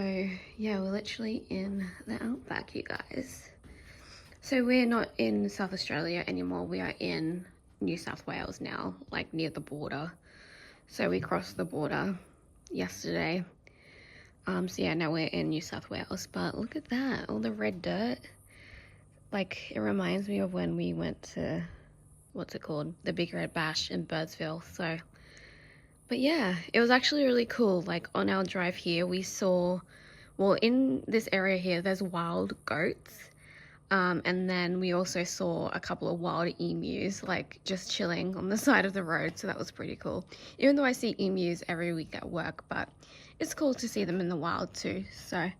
yeah, we're literally in the outback, you guys. So we're not in South Australia anymore, we are in New South Wales now, like near the border. So we crossed the border yesterday. So yeah, now we're in New South Wales, but look at that, all the red dirt. Like, it reminds me of when we went to, what's it called? The Big Red Bash in Birdsville. So, but yeah, it was actually really cool. Like, on our drive here, we saw, well, in this area here, there's wild goats. And then we also saw a couple of wild emus, like, just chilling on the side of the road. So that was pretty cool. Even though I see emus every week at work, but it's cool to see them in the wild too. So,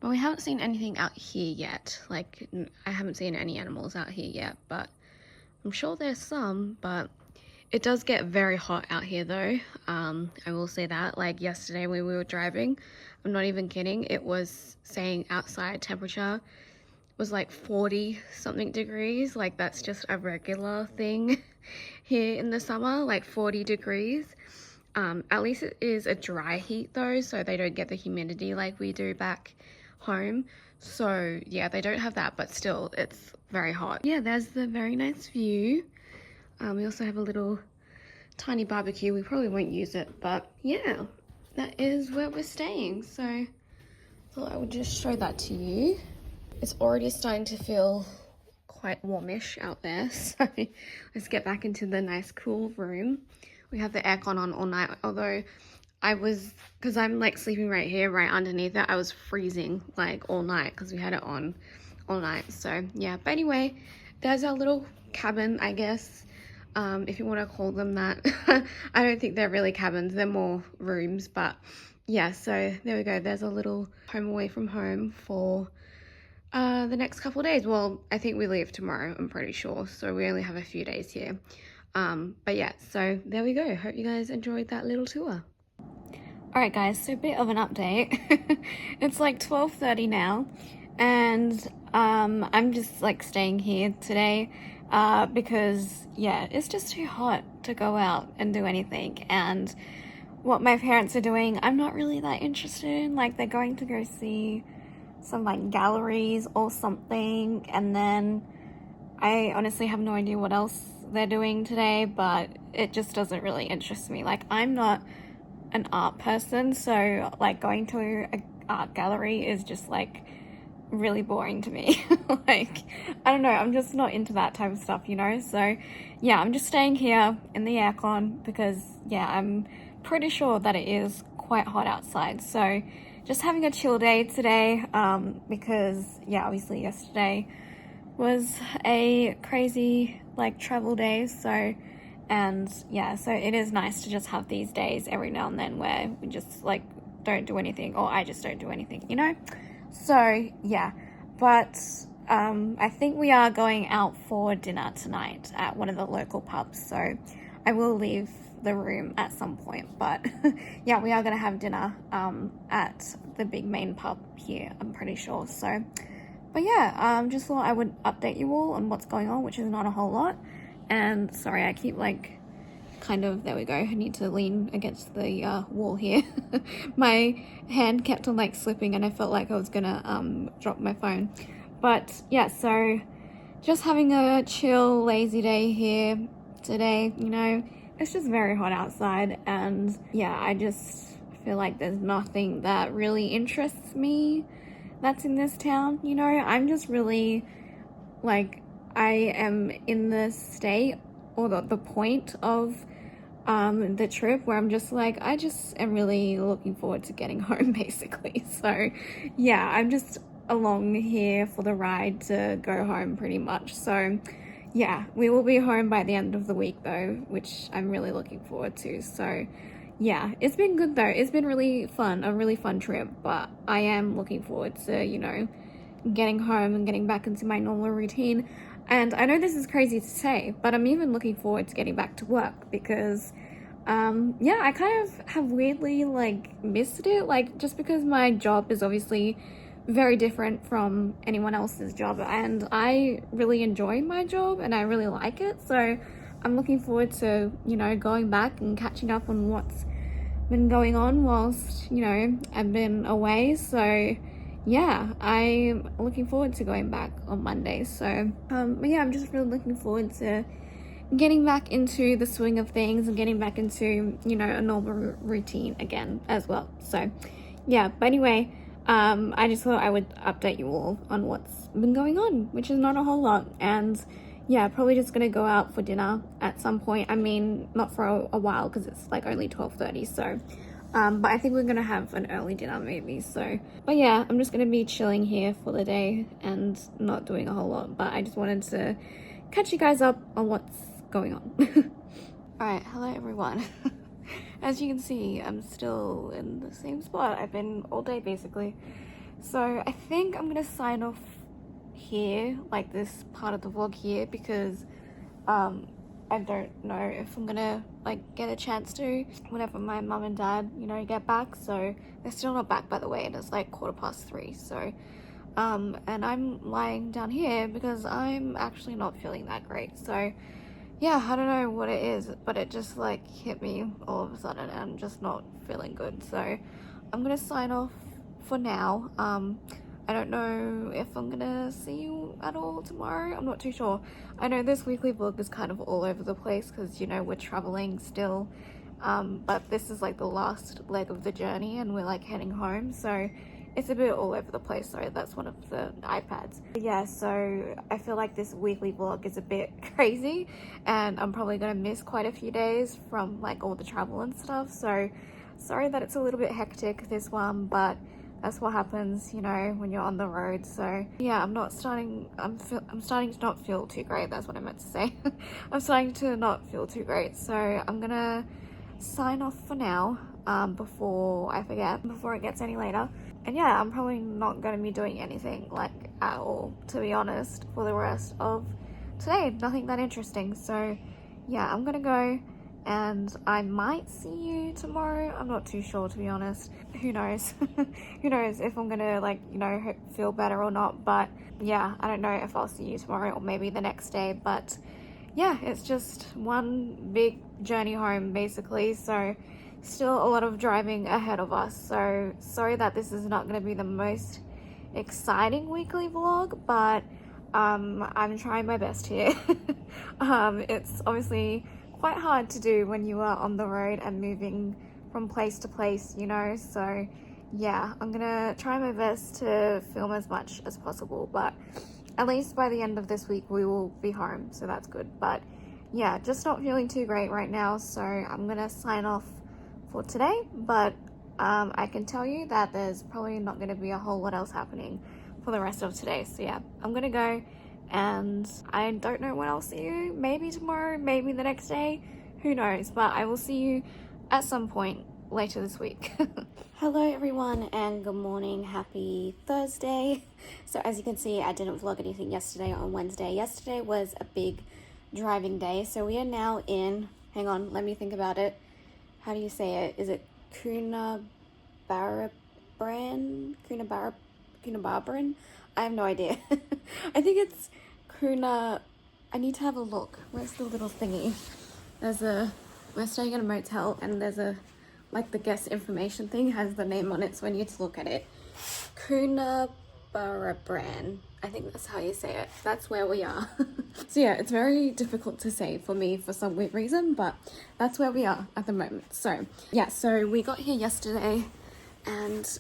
but we haven't seen anything out here yet. Like, I haven't seen any animals out here yet, but I'm sure there's some. But it does get very hot out here though. I will say that. Like, yesterday when we were driving, I'm not even kidding, it was saying outside temperature was like 40 something degrees. Like, that's just a regular thing here in the summer, like 40 degrees. At least it is a dry heat though, so they don't get the humidity like we do back home. So yeah, they don't have that, but still it's very hot. Yeah, there's the very nice view. We also have a little tiny barbecue. We probably won't use it, but yeah, that is where we're staying. So I thought I would just show that to you. It's already starting to feel quite warmish out there, so let's get back into the nice cool room. We have the aircon on all night, although because I'm like sleeping right here, right underneath it, I was freezing like all night because we had it on all night. So yeah, but anyway, there's our little cabin, I guess, if you want to call them that. I don't think they're really cabins, they're more rooms, but yeah, so there we go. There's a little home away from home for the next couple of days. Well, I think we leave tomorrow, I'm pretty sure, so we only have a few days here. But yeah, so there we go. Hope you guys enjoyed that little tour. Alright guys, so a bit of an update. It's like 12:30 now, and I'm just like staying here today because yeah, it's just too hot to go out and do anything. And what my parents are doing, I'm not really that interested in. Like, they're going to go see some like galleries or something, and then I honestly have no idea what else they're doing today, but it just doesn't really interest me. Like, I'm not an art person, so like going to an art gallery is just like really boring to me. Like, I don't know, I'm just not into that type of stuff, you know? So yeah, I'm just staying here in the aircon because yeah, I'm pretty sure that it is quite hot outside. So just having a chill day today, because yeah, obviously yesterday was a crazy like travel day. So, and yeah, so it is nice to just have these days every now and then where we just like don't do anything, or I just don't do anything, you know? So yeah, but I think we are going out for dinner tonight at one of the local pubs, so I will leave the room at some point, but yeah, we are going to have dinner at the big main pub here, I'm pretty sure. So but yeah, just thought I would update you all on what's going on, which is not a whole lot. And sorry, I keep like kind of, there we go, I need to lean against the wall here. My hand kept on like slipping and I felt like I was gonna drop my phone. But yeah, so just having a chill, lazy day here today, you know. It's just very hot outside, and yeah, I just feel like there's nothing that really interests me that's in this town, you know. I'm just really like, I am in the state or the point of the trip where I'm just like, I just am really looking forward to getting home basically. So yeah, I'm just along here for the ride to go home pretty much. So yeah, we will be home by the end of the week though, which I'm really looking forward to. So yeah, it's been good though. It's been really fun, a really fun trip, but I am looking forward to, you know, getting home and getting back into my normal routine. And I know this is crazy to say, but I'm even looking forward to getting back to work because yeah, I kind of have weirdly like missed it, like just because my job is obviously very different from anyone else's job, and I really enjoy my job and I really like it. So I'm looking forward to, you know, going back and catching up on what's been going on whilst, you know, I've been away. So yeah, I'm looking forward to going back on Monday. So but yeah, I'm just really looking forward to getting back into the swing of things and getting back into, you know, a normal routine again as well. So yeah, but anyway, I just thought I would update you all on what's been going on, which is not a whole lot. And yeah, probably just gonna go out for dinner at some point. I mean, not for a while because it's like only 12:30. So, but I think we're gonna have an early dinner maybe. So, but yeah, I'm just gonna be chilling here for the day and not doing a whole lot. But I just wanted to catch you guys up on what's going on. All right, hello everyone. As you can see, I'm still in the same spot I've been all day basically. So I think I'm gonna sign off here, like this part of the vlog here, because I don't know if I'm gonna like get a chance to whenever my mum and dad, you know, get back. So they're still not back, by the way, and it's like 3:15. So and I'm lying down here because I'm actually not feeling that great. So yeah, I don't know what it is, but it just like hit me all of a sudden and I'm just not feeling good. So I'm gonna sign off for now. I don't know if I'm gonna see you at all tomorrow. I'm not too sure. I know this weekly vlog is kind of all over the place because, you know, we're traveling still. But this is like the last leg of the journey and we're like heading home. So it's a bit all over the place. Sorry, that's one of the iPads. Yeah, so I feel like this weekly vlog is a bit crazy and I'm probably gonna miss quite a few days from like all the travel and stuff. So sorry that it's a little bit hectic, this one, but that's what happens, you know, when you're on the road. So yeah, I'm starting to not feel too great. That's what I meant to say. I'm starting to not feel too great. So I'm gonna sign off for now, before I forget, before it gets any later. And yeah, I'm probably not going to be doing anything like at all, to be honest, for the rest of today. Nothing that interesting. So yeah, I'm gonna go and I might see you tomorrow. I'm not too sure, to be honest. Who knows? Who knows if I'm gonna like, you know, feel better or not. But yeah, I don't know if I'll see you tomorrow or maybe the next day. But yeah, it's just one big journey home basically. So still a lot of driving ahead of us. So sorry that this is not going to be the most exciting weekly vlog, but I'm trying my best here. It's obviously quite hard to do when you are on the road and moving from place to place, you know. So yeah, I'm gonna try my best to film as much as possible, but at least by the end of this week we will be home, so that's good. But yeah, just not feeling too great right now, so I'm gonna sign off for today. But I can tell you that there's probably not going to be a whole lot else happening for the rest of today. So yeah, I'm gonna go and I don't know when I'll see you. Maybe tomorrow, maybe the next day, who knows, but I will see you at some point later this week. Hello everyone and good morning, happy Thursday. So as you can see, I didn't vlog anything yesterday on Wednesday. Yesterday was a big driving day, so we are now in, hang on, let me think about it. How do you say it? Is it Coonabarabran? Coonabarabran? I have no idea. I think it's Coona. I need to have a look. Where's the little thingy? We're staying in a motel and there's a, like the guest information thing has the name on it, so I need to look at it. Coonabarabran. I think that's how you say it. That's where we are. So yeah, it's very difficult to say for me for some weird reason, but that's where we are at the moment. So yeah, so we got here yesterday and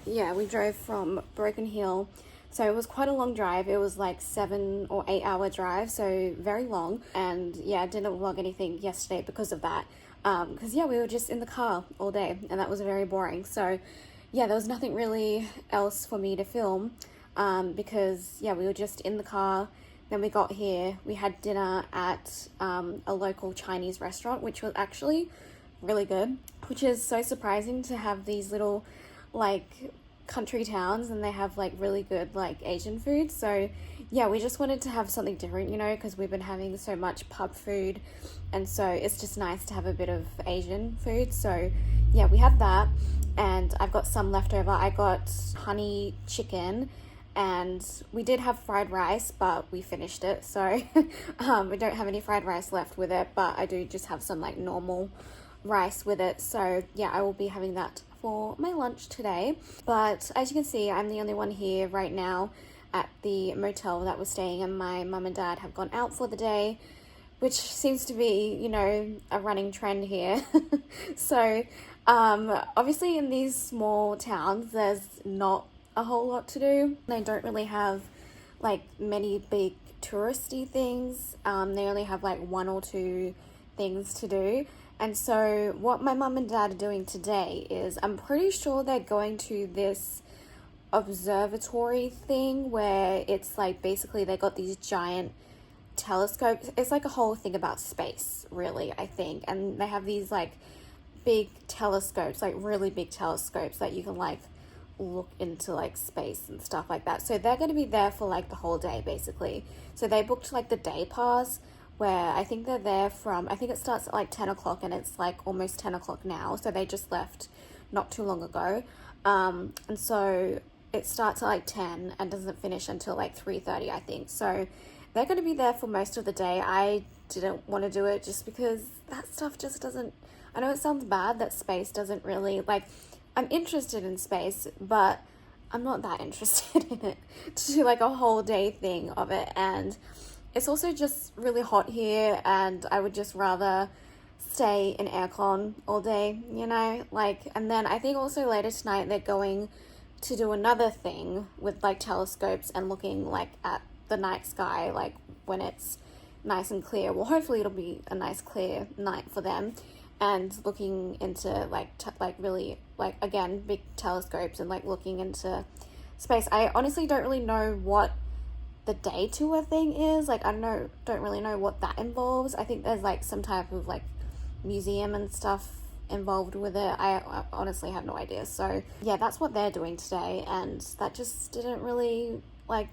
yeah, we drove from Broken Hill. So it was quite a long drive. It was like 7 or 8 hour drive, so very long. And yeah, I didn't vlog anything yesterday because of that. Because yeah, we were just in the car all day and that was very boring. So yeah, there was nothing really else for me to film. Because yeah, we were just in the car. Then we got here, we had dinner at a local Chinese restaurant, which was actually really good, which is so surprising to have these little like country towns and they have like really good like Asian food. So yeah, we just wanted to have something different, you know, because we've been having so much pub food, and so it's just nice to have a bit of Asian food. So yeah, we had that, and I've got some leftover. I got honey chicken, and we did have fried rice, but we finished it. So we don't have any fried rice left with it, but I do just have some like normal rice with it. So yeah, I will be having that for my lunch today. But as you can see, I'm the only one here right now at the motel that we're staying in. My mum and dad have gone out for the day, which seems to be, you know, a running trend here. So Obviously in these small towns, there's not a whole lot to do. They don't really have like many big touristy things. They only have like one or two things to do. And so what my mum and dad are doing today is, I'm pretty sure they're going to this observatory thing where it's like basically they got these giant telescopes. It's like a whole thing about space, really, I think. And they have these like big telescopes, like really big telescopes that you can like look into like space and stuff like that. So they're going to be there for like the whole day basically. So they booked like the day pass, where I think they're there from, I think it starts at like 10 o'clock and it's like almost 10 o'clock now. So they just left not too long ago. And so it starts at like 10 and doesn't finish until like 3:30, I think. So they're going to be there for most of the day. I didn't want to do it just because that stuff just doesn't, I know it sounds bad that space doesn't really, like, I'm interested in space, but I'm not that interested in it to do like a whole day thing of it. And it's also just really hot here, and I would just rather stay in aircon all day, you know, like. And then I think also later tonight they're going to do another thing with like telescopes and looking like at the night sky, like when it's nice and clear. Well, hopefully it'll be a nice clear night for them, and looking into like really like, again, big telescopes and like looking into space. I honestly don't really know what the day tour thing is. Like, I don't really know what that involves. I think there's like some type of like museum and stuff involved with it. I honestly have no idea. So yeah, that's what they're doing today, and that just didn't really like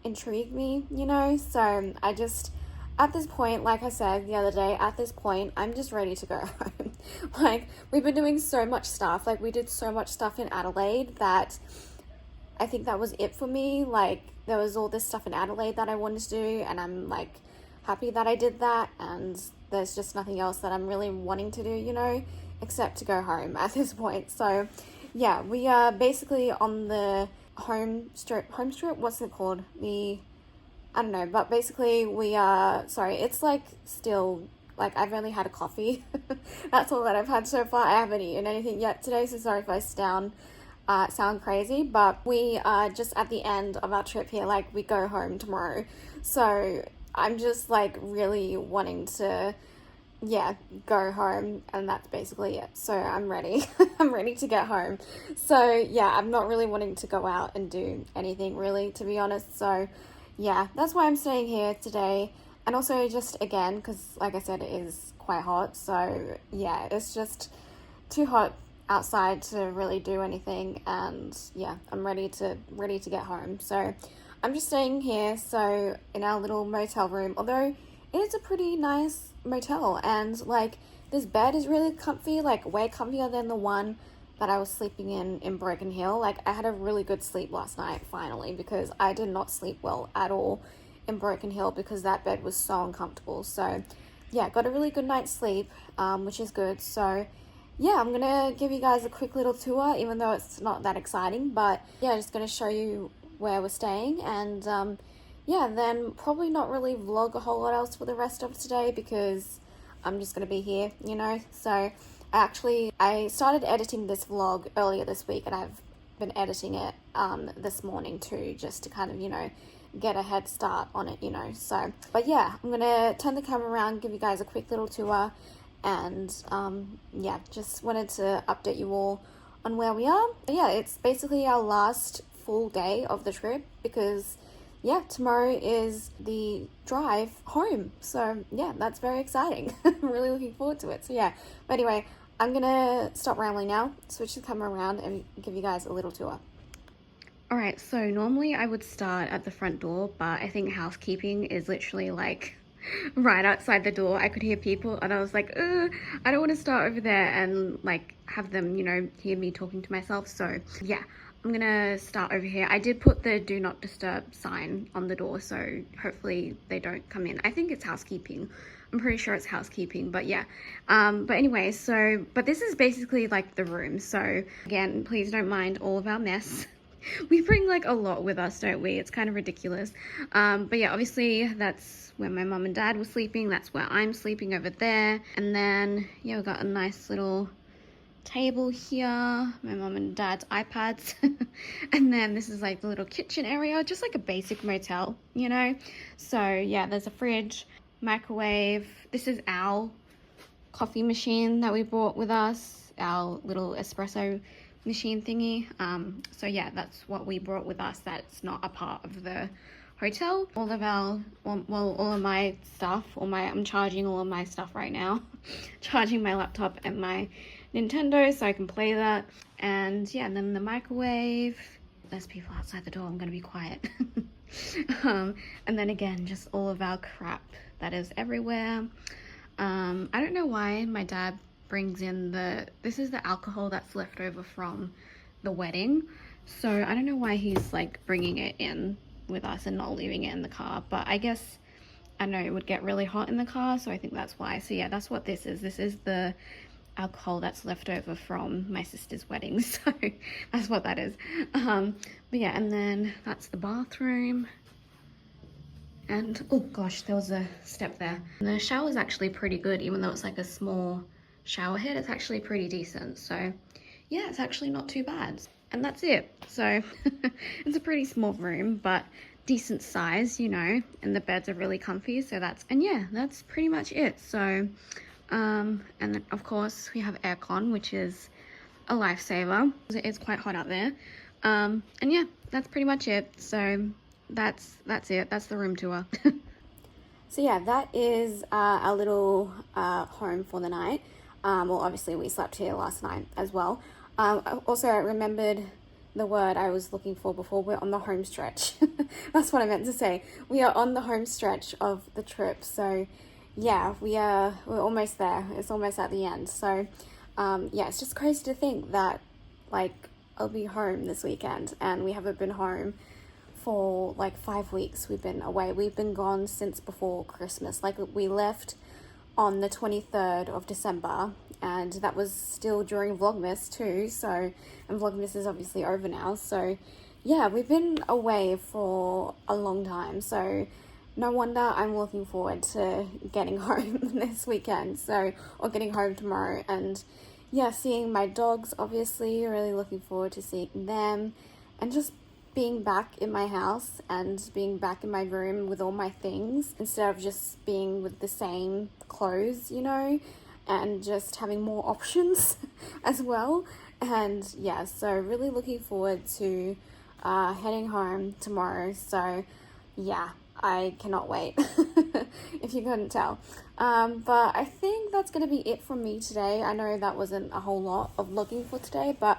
intrigue me, you know. So I just, at this point, like I said the other day, at this point I'm just ready to go home. Like, we've been doing so much stuff, like we did so much stuff in Adelaide that I think that was it for me. Like, there was all this stuff in Adelaide that I wanted to do, and I'm like happy that I did that, and there's just nothing else that I'm really wanting to do, you know, except to go home at this point. So yeah, we are basically on the home strip, what's it called? I don't know, but basically we are, sorry, it's like still, like I've only had a coffee. That's all that I've had so far. I haven't eaten anything yet today, so sorry if I sound crazy, but we are just at the end of our trip here. Like, we go home tomorrow, so I'm just like really wanting to, yeah, go home, and that's basically it. So I'm ready. I'm ready to get home. So yeah, I'm not really wanting to go out and do anything really, to be honest. So yeah, that's why I'm staying here today. And also just again, because like I said, it is quite hot. So yeah, it's just too hot outside to really do anything. And yeah, I'm ready to get home. So I'm just staying here, so in our little motel room, although it is a pretty nice motel, and like this bed is really comfy, like way comfier than the one that I was sleeping in Broken Hill. Like, I had a really good sleep last night finally, because I did not sleep well at all in Broken Hill because that bed was so uncomfortable. So yeah, got a really good night's sleep, which is good. So yeah, I'm gonna give you guys a quick little tour, even though it's not that exciting, but yeah, just gonna show you where we're staying. And yeah, then probably not really vlog a whole lot else for the rest of today, because I'm just gonna be here, you know. So I started editing this vlog earlier this week, and I've been editing it this morning too, just to kind of, you know, get a head start on it, you know. So but yeah, I'm gonna turn the camera around, give you guys a quick little tour, and yeah, just wanted to update you all on where we are. But yeah, it's basically our last full day of the trip, because yeah, tomorrow is the drive home. So yeah, that's very exciting. I'm really looking forward to it. So yeah, but anyway, I'm gonna stop rambling now, switch the camera around, and give you guys a little tour. Alright, so normally I would start at the front door, but I think housekeeping is literally like right outside the door. I could hear people, and I was like, I don't want to start over there and like have them, you know, hear me talking to myself. So yeah, I'm gonna start over here. I did put the do not disturb sign on the door, so hopefully they don't come in. I think it's housekeeping. I'm pretty sure it's housekeeping, but yeah. But anyway, so, but this is basically like the room. So again, please don't mind all of our mess. We bring like a lot with us, don't we? It's kind of ridiculous. But yeah, obviously that's where my mum and dad were sleeping. That's where I'm sleeping over there. And then yeah, we got a nice little table here, my mom and dad's iPads, and then this is like the little kitchen area, just like a basic motel, you know. So yeah, there's a fridge, microwave. This is our coffee machine that we brought with us, our little espresso machine thingy. So yeah, that's what we brought with us. That's not a part of the hotel. All of our, well, all of my stuff, I'm charging all of my stuff right now. Charging my laptop and my Nintendo so I can play that. And yeah, and then the microwave. There's people outside the door, I'm gonna be quiet. And then again, just all of our crap that is everywhere. I don't know why my dad brings in this is the alcohol that's left over from the wedding. So I don't know why he's like bringing it in with us and not leaving it in the car, but I guess, I know it would get really hot in the car, so I think that's why. So yeah, that's what this is. This is the alcohol that's left over from my sister's wedding, so that's what that is. But yeah, and then that's the bathroom. And oh gosh, there was a step there. And the shower is actually pretty good, even though it's like a small shower head, it's actually pretty decent. So yeah, it's actually not too bad. And that's it. So it's a pretty small room, but decent size, you know, and the beds are really comfy. So and yeah, that's pretty much it. So, and then of course we have aircon, which is a lifesaver. It's quite hot out there. And yeah, that's pretty much it. So that's it. That's the room tour. So yeah, that is our little home for the night. Well, obviously we slept here last night as well. Also, I remembered the word I was looking for before. We're on the home stretch. That's what I meant to say. We are on the home stretch of the trip. So yeah, we're almost there. It's almost at the end. So yeah, it's just crazy to think that like I'll be home this weekend and we haven't been home for like 5 weeks. We've been away. We've been gone since before Christmas. Like we left on the 23rd of December, and that was still during Vlogmas too. So, and Vlogmas is obviously over now. So yeah, we've been away for a long time. So no wonder I'm looking forward to getting home this weekend. So, or getting home tomorrow. And yeah, seeing my dogs, obviously, really looking forward to seeing them, and just being back in my house and being back in my room with all my things instead of just being with the same clothes, you know, and just having more options as well. And yeah, so really looking forward to heading home tomorrow. So yeah, I cannot wait, if you couldn't tell. But I think that's going to be it from me today. I know that wasn't a whole lot of looking for today, but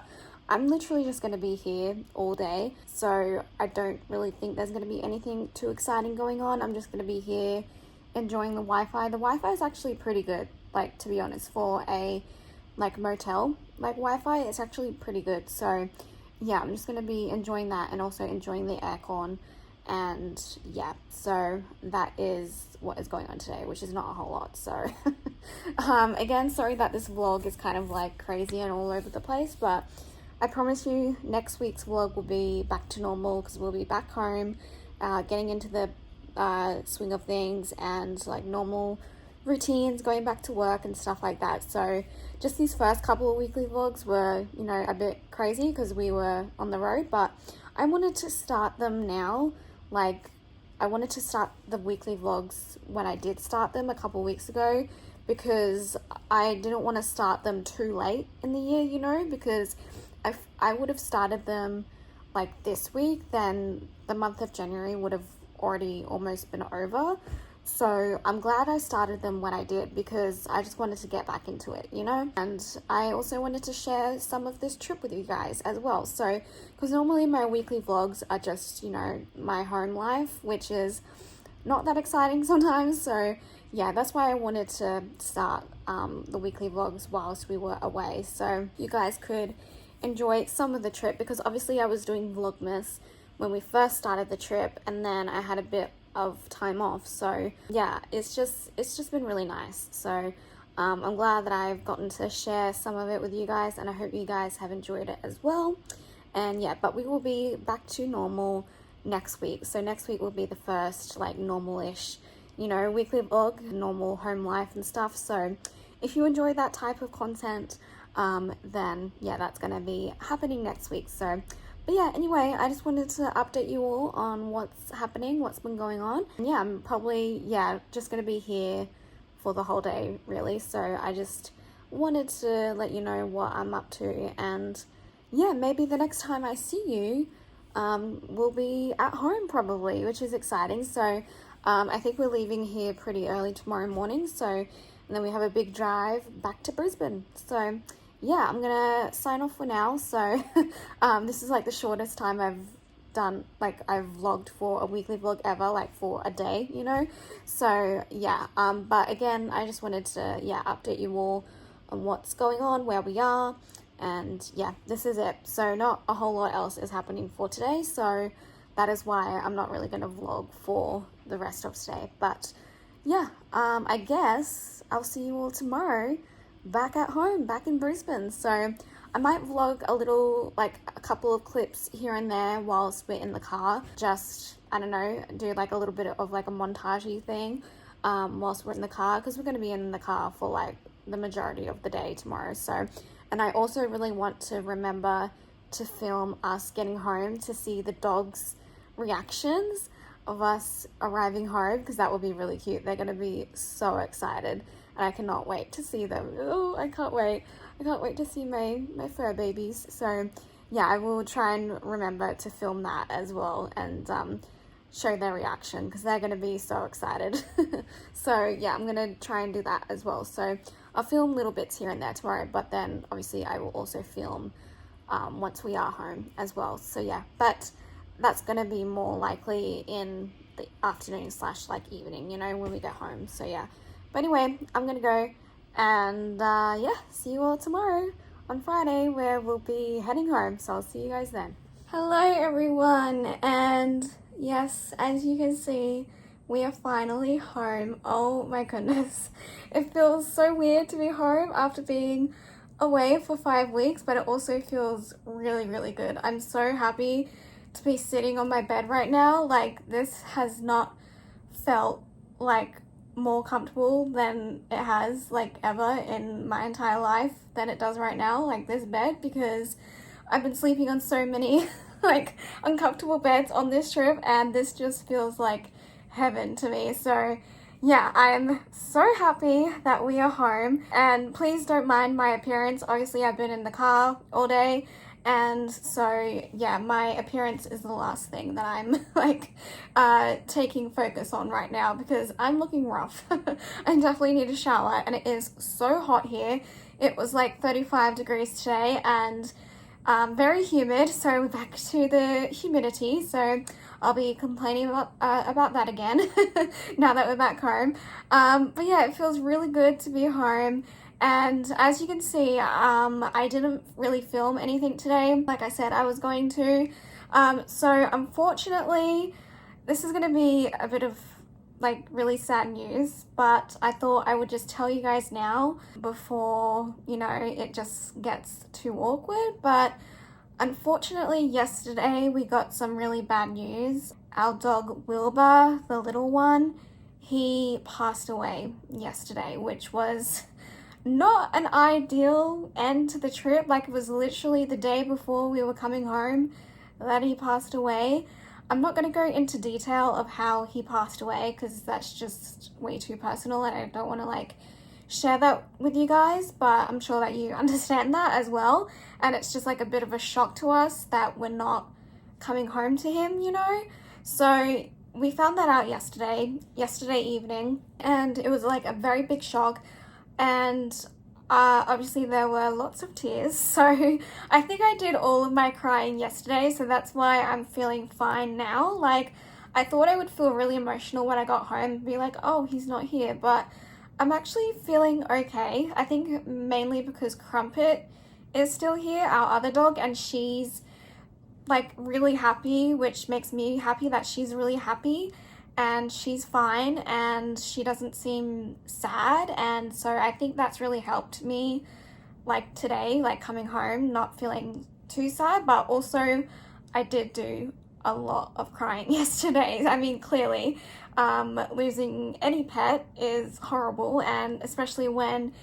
I'm literally just going to be here all day, so I don't really think there's going to be anything too exciting going on. I'm just going to be here enjoying the Wi-Fi. The Wi-Fi is actually pretty good, like, to be honest, for a like motel like Wi-Fi. It's actually pretty good. So yeah, I'm just going to be enjoying that and also enjoying the aircon. And yeah, so that is what is going on today, which is not a whole lot. So again, sorry that this vlog is kind of like crazy and all over the place, but I promise you next week's vlog will be back to normal because we'll be back home, getting into the swing of things and like normal routines, going back to work and stuff like that. So just these first couple of weekly vlogs were, you know, a bit crazy because we were on the road, but I wanted to start them now. Like, I wanted to start the weekly vlogs when I did start them a couple of weeks ago, because I didn't want to start them too late in the year, you know, because if I would have started them like this week, then the month of January would have already almost been over. So I'm glad I started them when I did, because I just wanted to get back into it, you know. And I also wanted to share some of this trip with you guys as well. So, because normally my weekly vlogs are just, you know, my home life, which is not that exciting sometimes. So yeah, that's why I wanted to start the weekly vlogs whilst we were away, so you guys could enjoy some of the trip, because obviously I was doing Vlogmas when we first started the trip, and then I had a bit of time off. So yeah, it's just been really nice. So I'm glad that I've gotten to share some of it with you guys, and I hope you guys have enjoyed it as well. And yeah, but we will be back to normal next week. So next week will be the first like normal-ish, you know, weekly vlog, normal home life and stuff. So if you enjoy that type of content, then yeah, that's gonna be happening next week. So, but yeah, anyway, I just wanted to update you all on what's happening, what's been going on. And yeah, I'm probably, yeah, just gonna be here for the whole day, really. So I just wanted to let you know what I'm up to, and yeah, maybe the next time I see you, we'll be at home probably, which is exciting. So I think we're leaving here pretty early tomorrow morning, so, and then we have a big drive back to Brisbane. So yeah, I'm gonna sign off for now. So this is like the shortest time I've done, like I've vlogged for a weekly vlog ever, like for a day, you know. So yeah, but again, I just wanted to, yeah, update you all on what's going on, where we are, and yeah, this is it. So not a whole lot else is happening for today, so that is why I'm not really gonna vlog for the rest of today. But yeah, I guess I'll see you all tomorrow back at home, back in Brisbane. So I might vlog a little, like a couple of clips here and there whilst we're in the car. Just, I don't know, do like a little bit of like a montagey thing whilst we're in the car, because we're going to be in the car for like the majority of the day tomorrow. So, and I also really want to remember to film us getting home to see the dogs' reactions of us arriving home, because that will be really cute. They're going to be so excited, and I cannot wait to see them. Oh, I can't wait. I can't wait to see my fur babies. So yeah, I will try and remember to film that as well, and show their reaction, because they're going to be so excited. So yeah, I'm going to try and do that as well. So I'll film little bits here and there tomorrow, but then obviously I will also film once we are home as well. So yeah, but that's going to be more likely in the afternoon / like evening, you know, when we get home. So yeah, but anyway, I'm going to go, and yeah, see you all tomorrow on Friday, where we'll be heading home. So I'll see you guys then. Hello everyone, and yes, as you can see, we are finally home. Oh my goodness, it feels so weird to be home after being away for 5 weeks, but it also feels really, really good. I'm so happy to be sitting on my bed right now. Like, this has not felt like more comfortable than it has like ever in my entire life than it does right now, like this bed, because I've been sleeping on so many like uncomfortable beds on this trip, and this just feels like heaven to me. So yeah, I'm so happy that we are home, and please don't mind my appearance. Obviously I've been in the car all day, and so yeah, my appearance is the last thing that I'm like taking focus on right now, because I'm looking rough. I definitely need a shower, and it is so hot here. It was like 35 degrees today, and very humid, so we're back to the humidity. So I'll be complaining about that again now that we're back home. But yeah, it feels really good to be home. And as you can see, I didn't really film anything today. Like I said, I was going to. So unfortunately, this is going to be a bit of like really sad news, but I thought I would just tell you guys now before, you know, it just gets too awkward. But unfortunately, yesterday we got some really bad news. Our dog Wilbur, the little one, he passed away yesterday, which was not an ideal end to the trip. Like, it was literally the day before we were coming home that he passed away. I'm not going to go into detail of how he passed away, because that's just way too personal, and I don't want to like share that with you guys, but I'm sure that you understand that as well. And it's just like a bit of a shock to us that we're not coming home to him, you know. So we found that out yesterday evening, and it was like a very big shock. And obviously there were lots of tears, so I think I did all of my crying yesterday, so that's why I'm feeling fine now. Like, I thought I would feel really emotional when I got home and be like, oh, he's not here, but I'm actually feeling okay. I think mainly because Crumpet is still here, our other dog, and she's like really happy, which makes me happy that she's really happy. And she's fine, and she doesn't seem sad, and so I think that's really helped me like today, like coming home not feeling too sad. But also I did do a lot of crying yesterday. I mean, clearly losing any pet is horrible, and especially when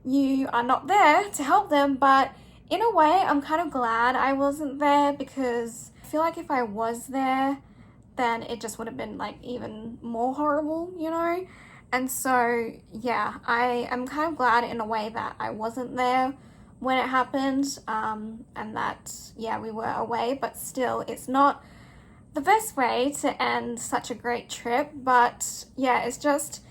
you are not there to help them, but in a way, I'm kind of glad I wasn't there because I feel like if I was there, then it just would have been like even more horrible, you know? And so, yeah, I am kind of glad in a way that I wasn't there when it happened, and that, yeah, we were away, but still, it's not the best way to end such a great trip. But yeah, it's just,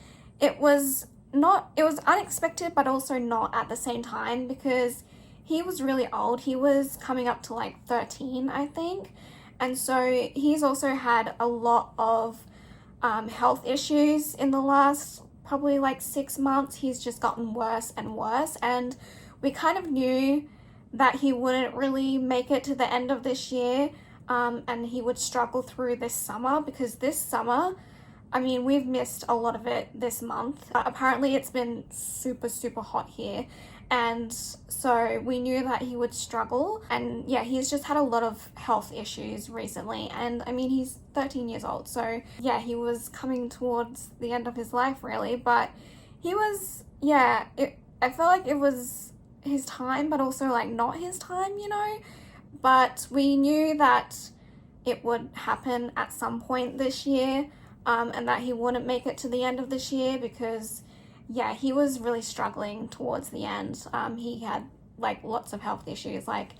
it was unexpected, but also not at the same time because he was really old. He was coming up to like 13, I think. And so he's also had a lot of health issues in the last probably like 6 months. He's just gotten worse and worse. And we kind of knew that he wouldn't really make it to the end of this year, and he would struggle through this summer because this summer, I mean, we've missed a lot of it this month. Apparently it's been super, super hot here. And so we knew that he would struggle. And yeah, he's just had a lot of health issues recently. And I mean, he's 13 years old. So yeah, he was coming towards the end of his life, really. But he was, yeah, I felt like it was his time, but also like not his time, you know? But we knew that it would happen at some point this year, and that he wouldn't make it to the end of this year because, yeah, he was really struggling towards the end. He had like lots of health issues, like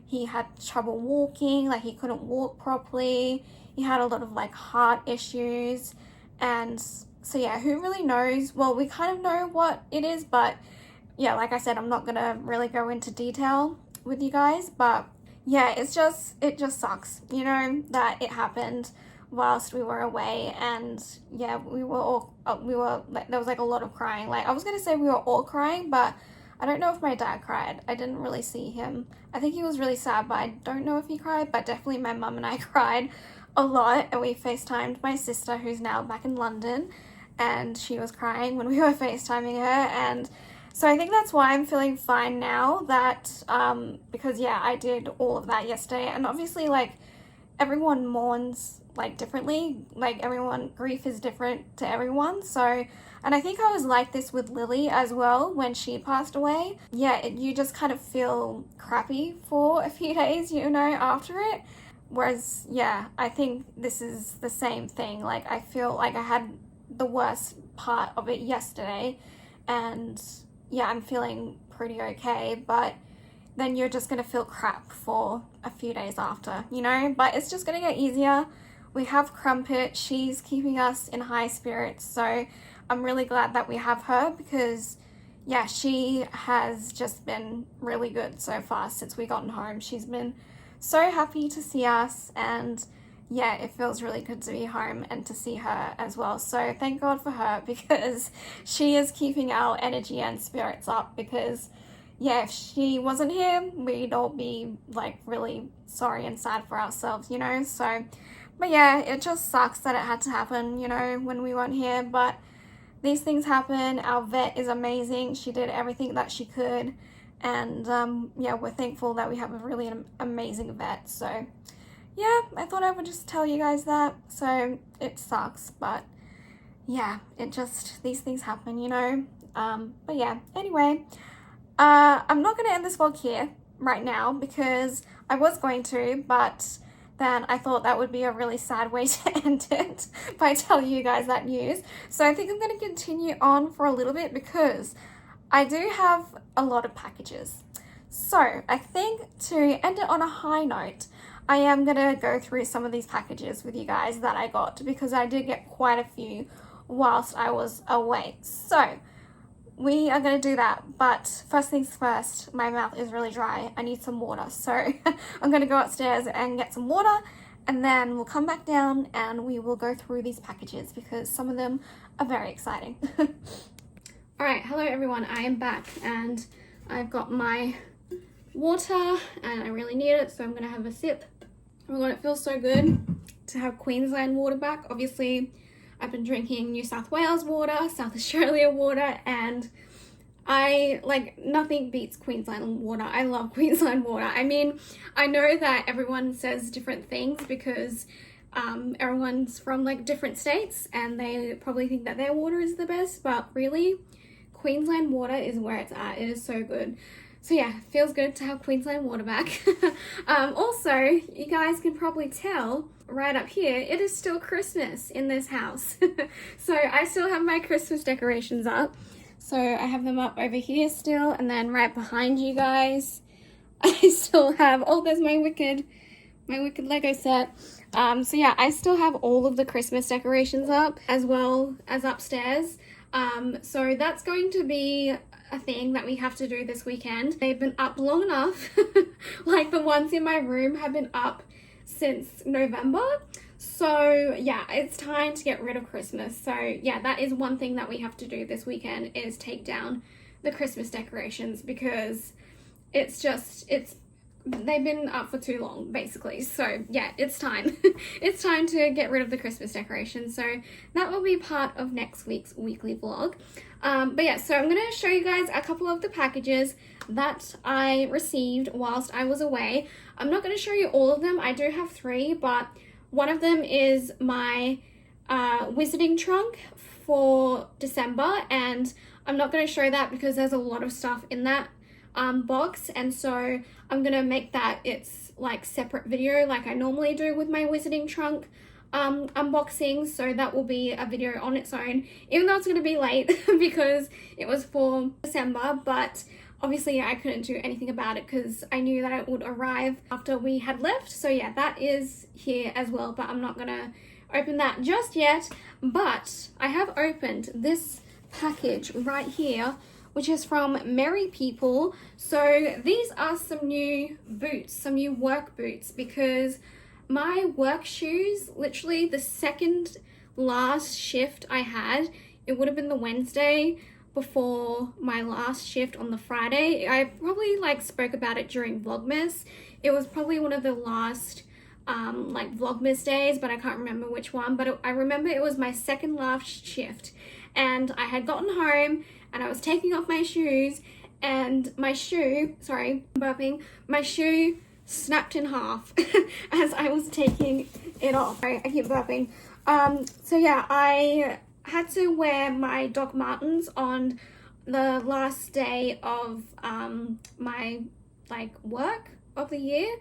he had trouble walking, like he couldn't walk properly. He had a lot of like heart issues. And so yeah, who really knows? Well, we kind of know what it is, but yeah, like I said, I'm not gonna really go into detail with you guys, but yeah, it just sucks, you know, that it happened whilst we were away. And yeah, there was like a lot of crying. Like I was gonna say we were all crying, but I don't know if my dad cried. I didn't really see him. I think he was really sad, but I don't know if he cried. But definitely my mum and I cried a lot, and we FaceTimed my sister who's now back in London, and she was crying when we were FaceTiming her. And so I think that's why I'm feeling fine now, that because yeah, I did all of that yesterday. And obviously like everyone mourns like differently, like grief is different to everyone. So, and I think I was like this with Lily as well when she passed away. Yeah, you just kind of feel crappy for a few days, you know, after it. Whereas yeah, I think this is the same thing. Like I feel like I had the worst part of it yesterday, and yeah, I'm feeling pretty okay, but then you're just gonna feel crap for a few days after, you know? But it's just gonna get easier. We have Crumpet, she's keeping us in high spirits, so I'm really glad that we have her because yeah, she has just been really good so far since we gotten home. She's been so happy to see us, and yeah, it feels really good to be home and to see her as well. So thank God for her because she is keeping our energy and spirits up, because yeah, if she wasn't here, we'd all be like really sorry and sad for ourselves, you know? So, but yeah, it just sucks that it had to happen, you know, when we weren't here, but these things happen. Our vet is amazing. She did everything that she could. And yeah, we're thankful that we have a really amazing vet. So yeah, I thought I would just tell you guys that. So it sucks, but yeah, these things happen, you know? But yeah, anyway, I'm not going to end this vlog here right now because I was going to, but then I thought that would be a really sad way to end it by telling you guys that news. So I think I'm going to continue on for a little bit because I do have a lot of packages. So I think to end it on a high note, I am going to go through some of these packages with you guys that I got because I did get quite a few whilst I was away. So we are going to do that, but first things first, my mouth is really dry. I need some water. So I'm going to go upstairs and get some water, and then we'll come back down and we will go through these packages because some of them are very exciting. All right, hello everyone, I am back and I've got my water and I really need it, so I'm gonna have a sip. Oh my god, it feels so good to have Queensland water back. Obviously, I've been drinking New South Wales water, South Australia water, and nothing beats Queensland water. I love Queensland water. I mean, I know that everyone says different things because everyone's from like different states and they probably think that their water is the best, but really, Queensland water is where it's at. It is so good. So yeah, feels good to have Queensland water back. Also, you guys can probably tell right up here, it is still Christmas in this house. So I still have my Christmas decorations up. So I have them up over here still, and then right behind you guys, I still have, oh, there's my Wicked Lego set. So yeah, I still have all of the Christmas decorations up as well as upstairs. So that's going to be a thing that we have to do this weekend. They've been up long enough. Like the ones in my room have been up since November. So yeah, it's time to get rid of Christmas. So yeah, that is one thing that we have to do this weekend, is take down the Christmas decorations, because they've been up for too long, basically. So yeah, it's time. It's time to get rid of the Christmas decorations. So that will be part of next week's weekly vlog. But yeah, so I'm going to show you guys a couple of the packages that I received whilst I was away. I'm not going to show you all of them. I do have 3, but one of them is my wizarding trunk for December, and I'm not going to show that because there's a lot of stuff in that box, and so I'm gonna make that its like separate video like I normally do with my wizarding trunk unboxing. So that will be a video on its own, even though it's gonna be late because it was for December, but obviously I couldn't do anything about it because I knew that it would arrive after we had left. So yeah, that is here as well, but I'm not gonna open that just yet. But I have opened this package right here, which is from Merry People. So these are some new boots, some new work boots, because my work shoes, literally the second last shift I had, it would have been the Wednesday before my last shift on the Friday. I probably like spoke about it during Vlogmas. It was probably one of the last like Vlogmas days, but I can't remember which one. But I remember it was my second last shift, and I had gotten home and I was taking off my shoes, and my shoe, sorry, I'm burping, my shoe snapped in half as I was taking it off. I keep burping. So yeah, I had to wear my Doc Martens on the last day of my like work of the year.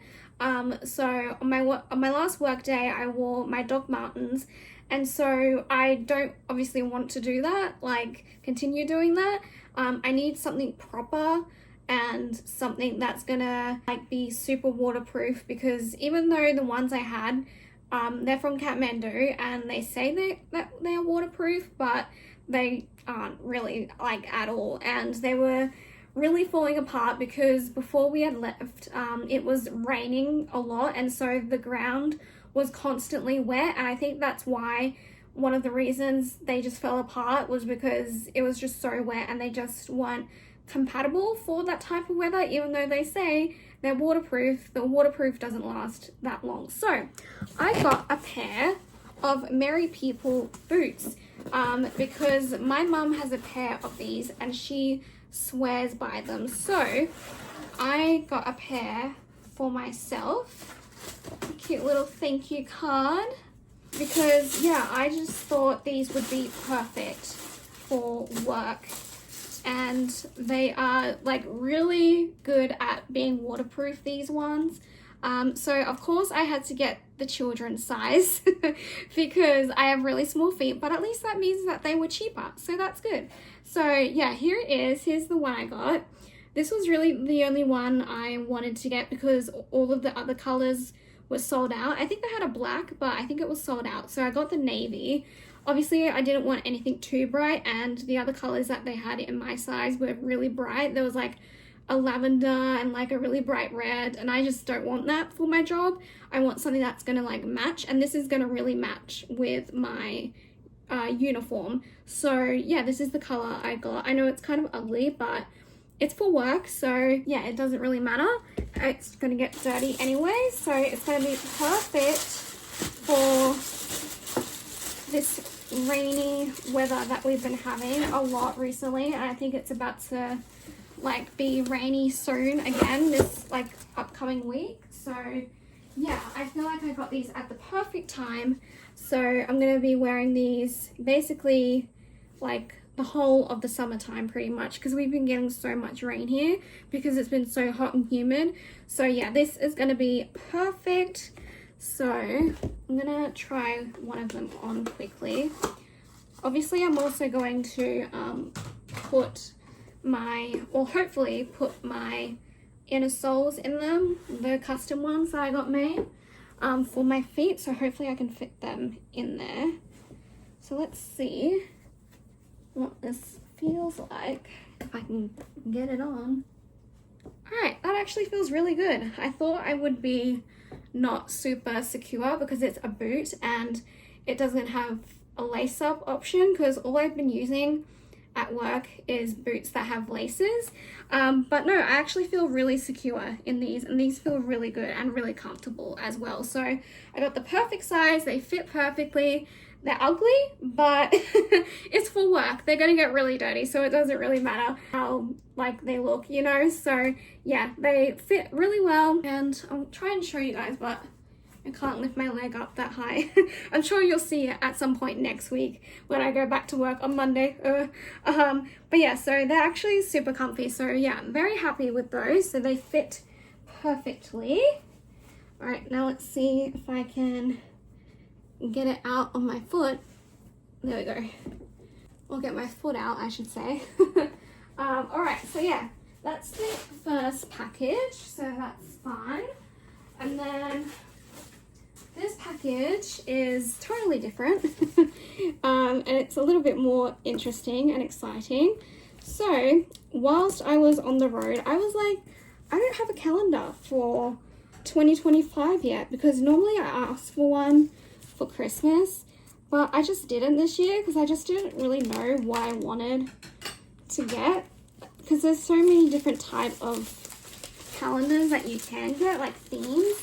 So on my last work day, I wore my Doc Martens, and so I don't obviously want to do that, like continue doing that. I need something proper and something that's gonna like be super waterproof, because even though the ones I had, they're from Kathmandu and they say that they're waterproof, but they aren't really like at all, and they were really falling apart because before we had left, it was raining a lot, and so the ground was constantly wet, and I think that's why one of the reasons they just fell apart was because it was just so wet and they just weren't compatible for that type of weather. Even though they say they're waterproof, the waterproof doesn't last that long. So I got a pair of Merry People boots because my mum has a pair of these and she swears by them. So I got a pair for myself. A cute little thank you card, because yeah, I just thought these would be perfect for work, and they are like really good at being waterproof, these ones. So of course I had to get the children's size because I have really small feet, but at least that means that they were cheaper, so that's good. So yeah, here it is. Here's the one I got. This was really the only one I wanted to get because all of the other colors were sold out. I think they had a black, but I think it was sold out, so I got the navy. Obviously I didn't want anything too bright, and the other colors that they had in my size were really bright. There was like a lavender and like a really bright red, and I just don't want that for my job. I want something that's gonna like match, and this is gonna really match with my uniform. So yeah, this is the color I got. I know it's kind of ugly, but it's for work, so yeah, it doesn't really matter. It's gonna get dirty anyway, so it's gonna be perfect for this rainy weather that we've been having a lot recently, and I think it's about to like be rainy soon again this like upcoming week. So yeah, I feel like I got these at the perfect time. So I'm gonna be wearing these basically like the whole of the summertime pretty much, because we've been getting so much rain here because it's been so hot and humid. So yeah, this is going to be perfect. So I'm gonna try one of them on quickly. Obviously I'm also going to put my, or hopefully put my inner soles in them, the custom ones that I got made for my feet, so hopefully I can fit them in there. So let's see what this feels like, if I can get it on. Alright, that actually feels really good. I thought I would be not super secure because it's a boot and it doesn't have a lace up option, because all I've been using at work is boots that have laces. But no, I actually feel really secure in these, and these feel really good and really comfortable as well. So I got the perfect size, they fit perfectly. They're ugly, but it's for work. They're gonna get really dirty, so it doesn't really matter how like they look, you know? So yeah, they fit really well, and I'll try and show you guys, but I can't lift my leg up that high. I'm sure you'll see it at some point next week when I go back to work on Monday. But yeah, so they're actually super comfy. So yeah, I'm very happy with those. So they fit perfectly. All right, now let's see if I can get it out on my foot. There we go. Or get my foot out, I should say. All right, so yeah, that's the first package. So that's fine. And then this package is totally different and it's a little bit more interesting and exciting. So whilst I was on the road, I was like, I don't have a calendar for 2025 yet, because normally I ask for one for Christmas, but I just didn't this year because I just didn't really know what I wanted to get, because there's so many different type of calendars that you can get, like themes.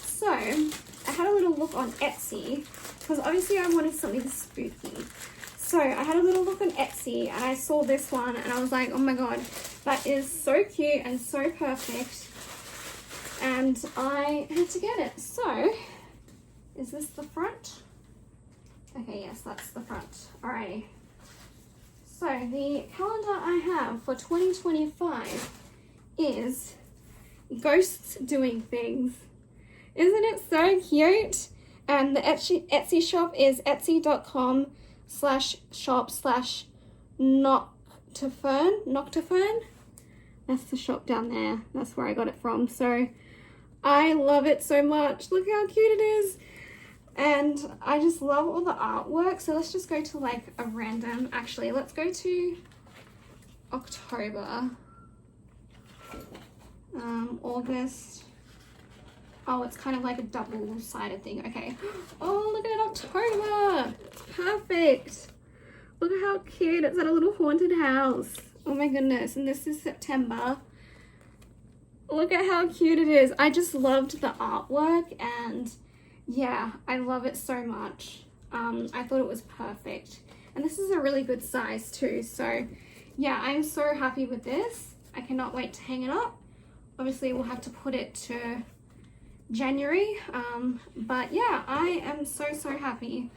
So I had a little look on Etsy, because obviously I wanted something spooky. So I had a little look on Etsy and I saw this one and I was like, oh my god, that is so cute and so perfect. And I had to get it. So, is this the front? Okay, yes, that's the front. Alrighty. So the calendar I have for 2025 is Ghosts Doing Things. Isn't it so cute? And the Etsy shop is etsy.com/shop/Noctafern. That's the shop down there. That's where I got it from. So I love it so much. Look how cute it is. And I just love all the artwork. So let's just go to like a random, actually, let's go to October. August. Oh, it's kind of like a double-sided thing. Okay. Oh, look at October. It's perfect. Look at how cute. It's at a little haunted house. Oh my goodness. And this is September. Look at how cute it is. I just loved the artwork, and yeah, I love it so much. I thought it was perfect. And this is a really good size too. So yeah, I'm so happy with this. I cannot wait to hang it up. Obviously, we'll have to put it to January, but yeah, I am so happy.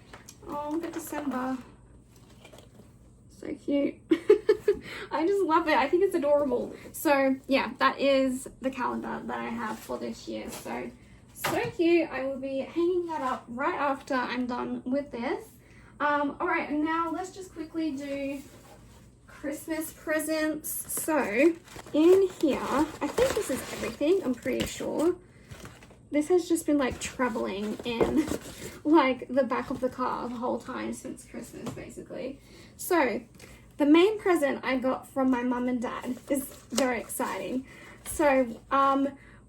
Oh, look at December. So cute. I just love it. I think it's adorable. So yeah, that is the calendar that I have for this year. So cute. I will be hanging that up right after I'm done with this. All right, and now let's just quickly do Christmas presents. So in here, I think this is everything, I'm pretty sure. This has just been like traveling in like the back of the car the whole time since Christmas, basically. So the main present I got from my mum and dad is very exciting. So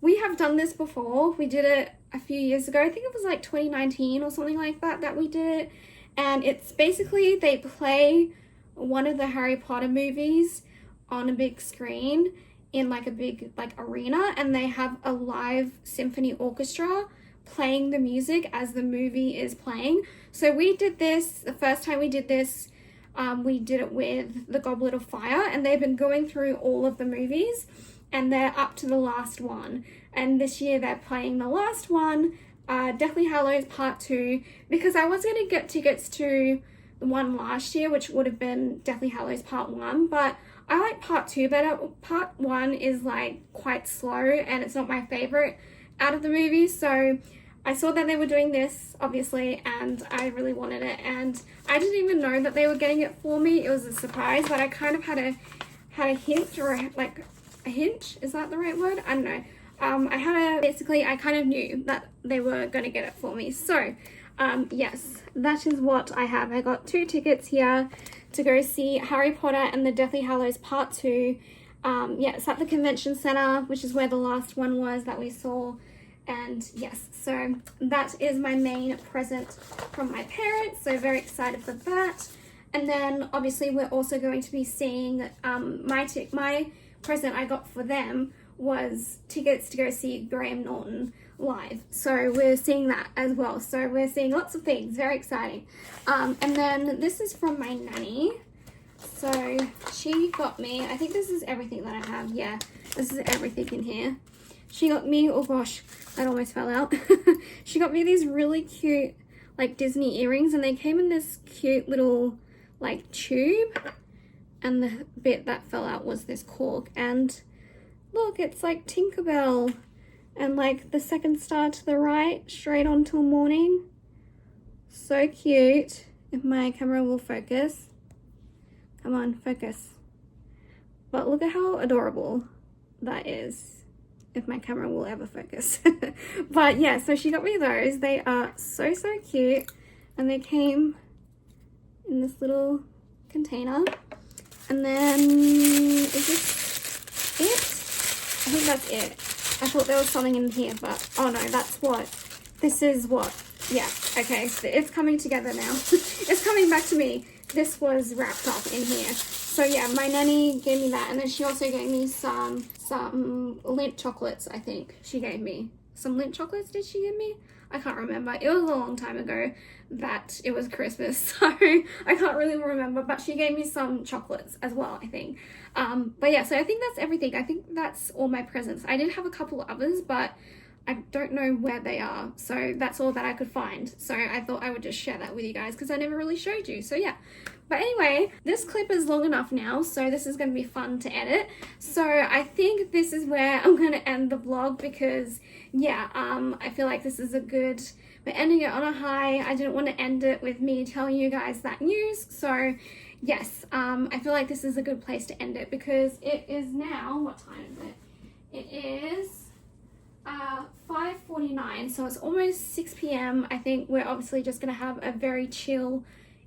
we have done this before. We did it a few years ago. I think it was like 2019 or something like that we did it. And it's basically they play one of the Harry Potter movies on a big screen in like a big like arena, and they have a live symphony orchestra playing the music as the movie is playing. So we did this, the first time we did this, we did it with The Goblet of Fire, and they've been going through all of the movies and they're up to the last one. And this year they're playing the last one, Deathly Hallows Part 2, because I was going to get tickets to the one last year, which would have been Deathly Hallows Part 1, but I like Part 2 better. Part 1 is like quite slow and it's not my favorite out of the movies, so I saw that they were doing this, obviously, and I really wanted it, and I didn't even know that they were getting it for me. It was a surprise, but I kind of had a hint, or like a hint, is that the right word? I don't know. Basically, I kind of knew that they were going to get it for me. So, yes, that is what I have. I got 2 tickets here to go see Harry Potter and the Deathly Hallows Part 2. Yeah, it's at the Convention Center, which is where the last one was that we saw. And yes, so that is my main present from my parents. So very excited for that. And then obviously we're also going to be seeing, my present I got for them was tickets to go see Graham Norton live. So we're seeing that as well. So we're seeing lots of things, very exciting. And then this is from my nanny. So she got me, I think this is everything that I have. Yeah, this is everything in here. She got me, oh gosh, that almost fell out. She got me these really cute like Disney earrings, and they came in this cute little like tube, and the bit that fell out was this cork. And look, it's like Tinkerbell, and like the second star to the right, straight on till morning. So cute. If my camera will focus. Come on, focus. But look at how adorable that is. If my camera will ever focus. But yeah, so she got me those. They are so cute, and they came in this little container. And then is this it? I think that's it. I thought there was something in here, but oh no, that's what this is. What? Yeah, okay, so it's coming together now. It's coming back to me. This was wrapped up in here. So yeah, my nanny gave me that, and then she also gave me some Lindt chocolates. I think she gave me some Lindt chocolates. Did she give me? I can't remember. It was a long time ago that it was Christmas, so I can't really remember, but she gave me some chocolates as well, I think. But yeah, so I think that's everything. I think that's all my presents. I did have a couple others, but I don't know where they are, so that's all that I could find. So I thought I would just share that with you guys because I never really showed you. So yeah, but anyway, this clip is long enough now, so this is going to be fun to edit. So I think this is where I'm going to end the vlog because yeah, I feel like this is a good, we're ending it on a high. I didn't want to end it with me telling you guys that news. So yes, I feel like this is a good place to end it because it is now, what time is it? It is 5:49, so it's almost 6 p.m. I think we're obviously just gonna have a very chill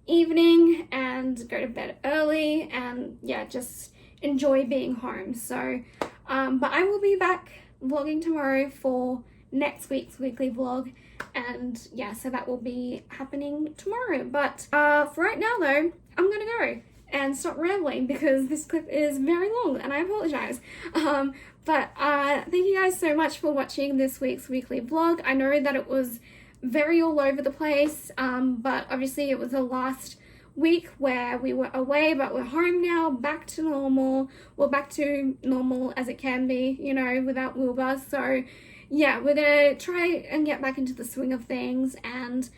evening and go to bed early and yeah, just enjoy being home. So but I will be back vlogging tomorrow for next week's weekly vlog, and yeah, so that will be happening tomorrow. But for right now though, I'm gonna go and stop rambling because this clip is very long and I apologize. But thank you guys so much for watching this week's weekly vlog. I know that it was very all over the place, but obviously it was the last week where we were away, but we're home now, back to normal. Well, back to normal as it can be, you know, without Wilbur. So yeah, we're gonna try and get back into the swing of things, and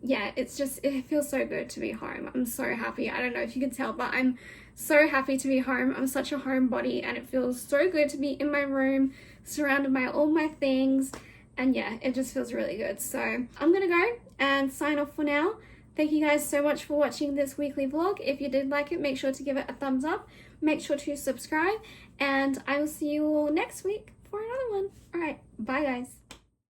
yeah, it's just, it feels so good to be home. I'm so happy. I don't know if you can tell, but I'm so happy to be home. I'm such a homebody, and it feels so good to be in my room surrounded by all my things, and yeah, it just feels really good. So I'm gonna go and sign off for now. Thank you guys so much for watching this weekly vlog. If you did like it, make sure to give it a thumbs up, make sure to subscribe, and I will see you all next week for another one. All right, bye guys.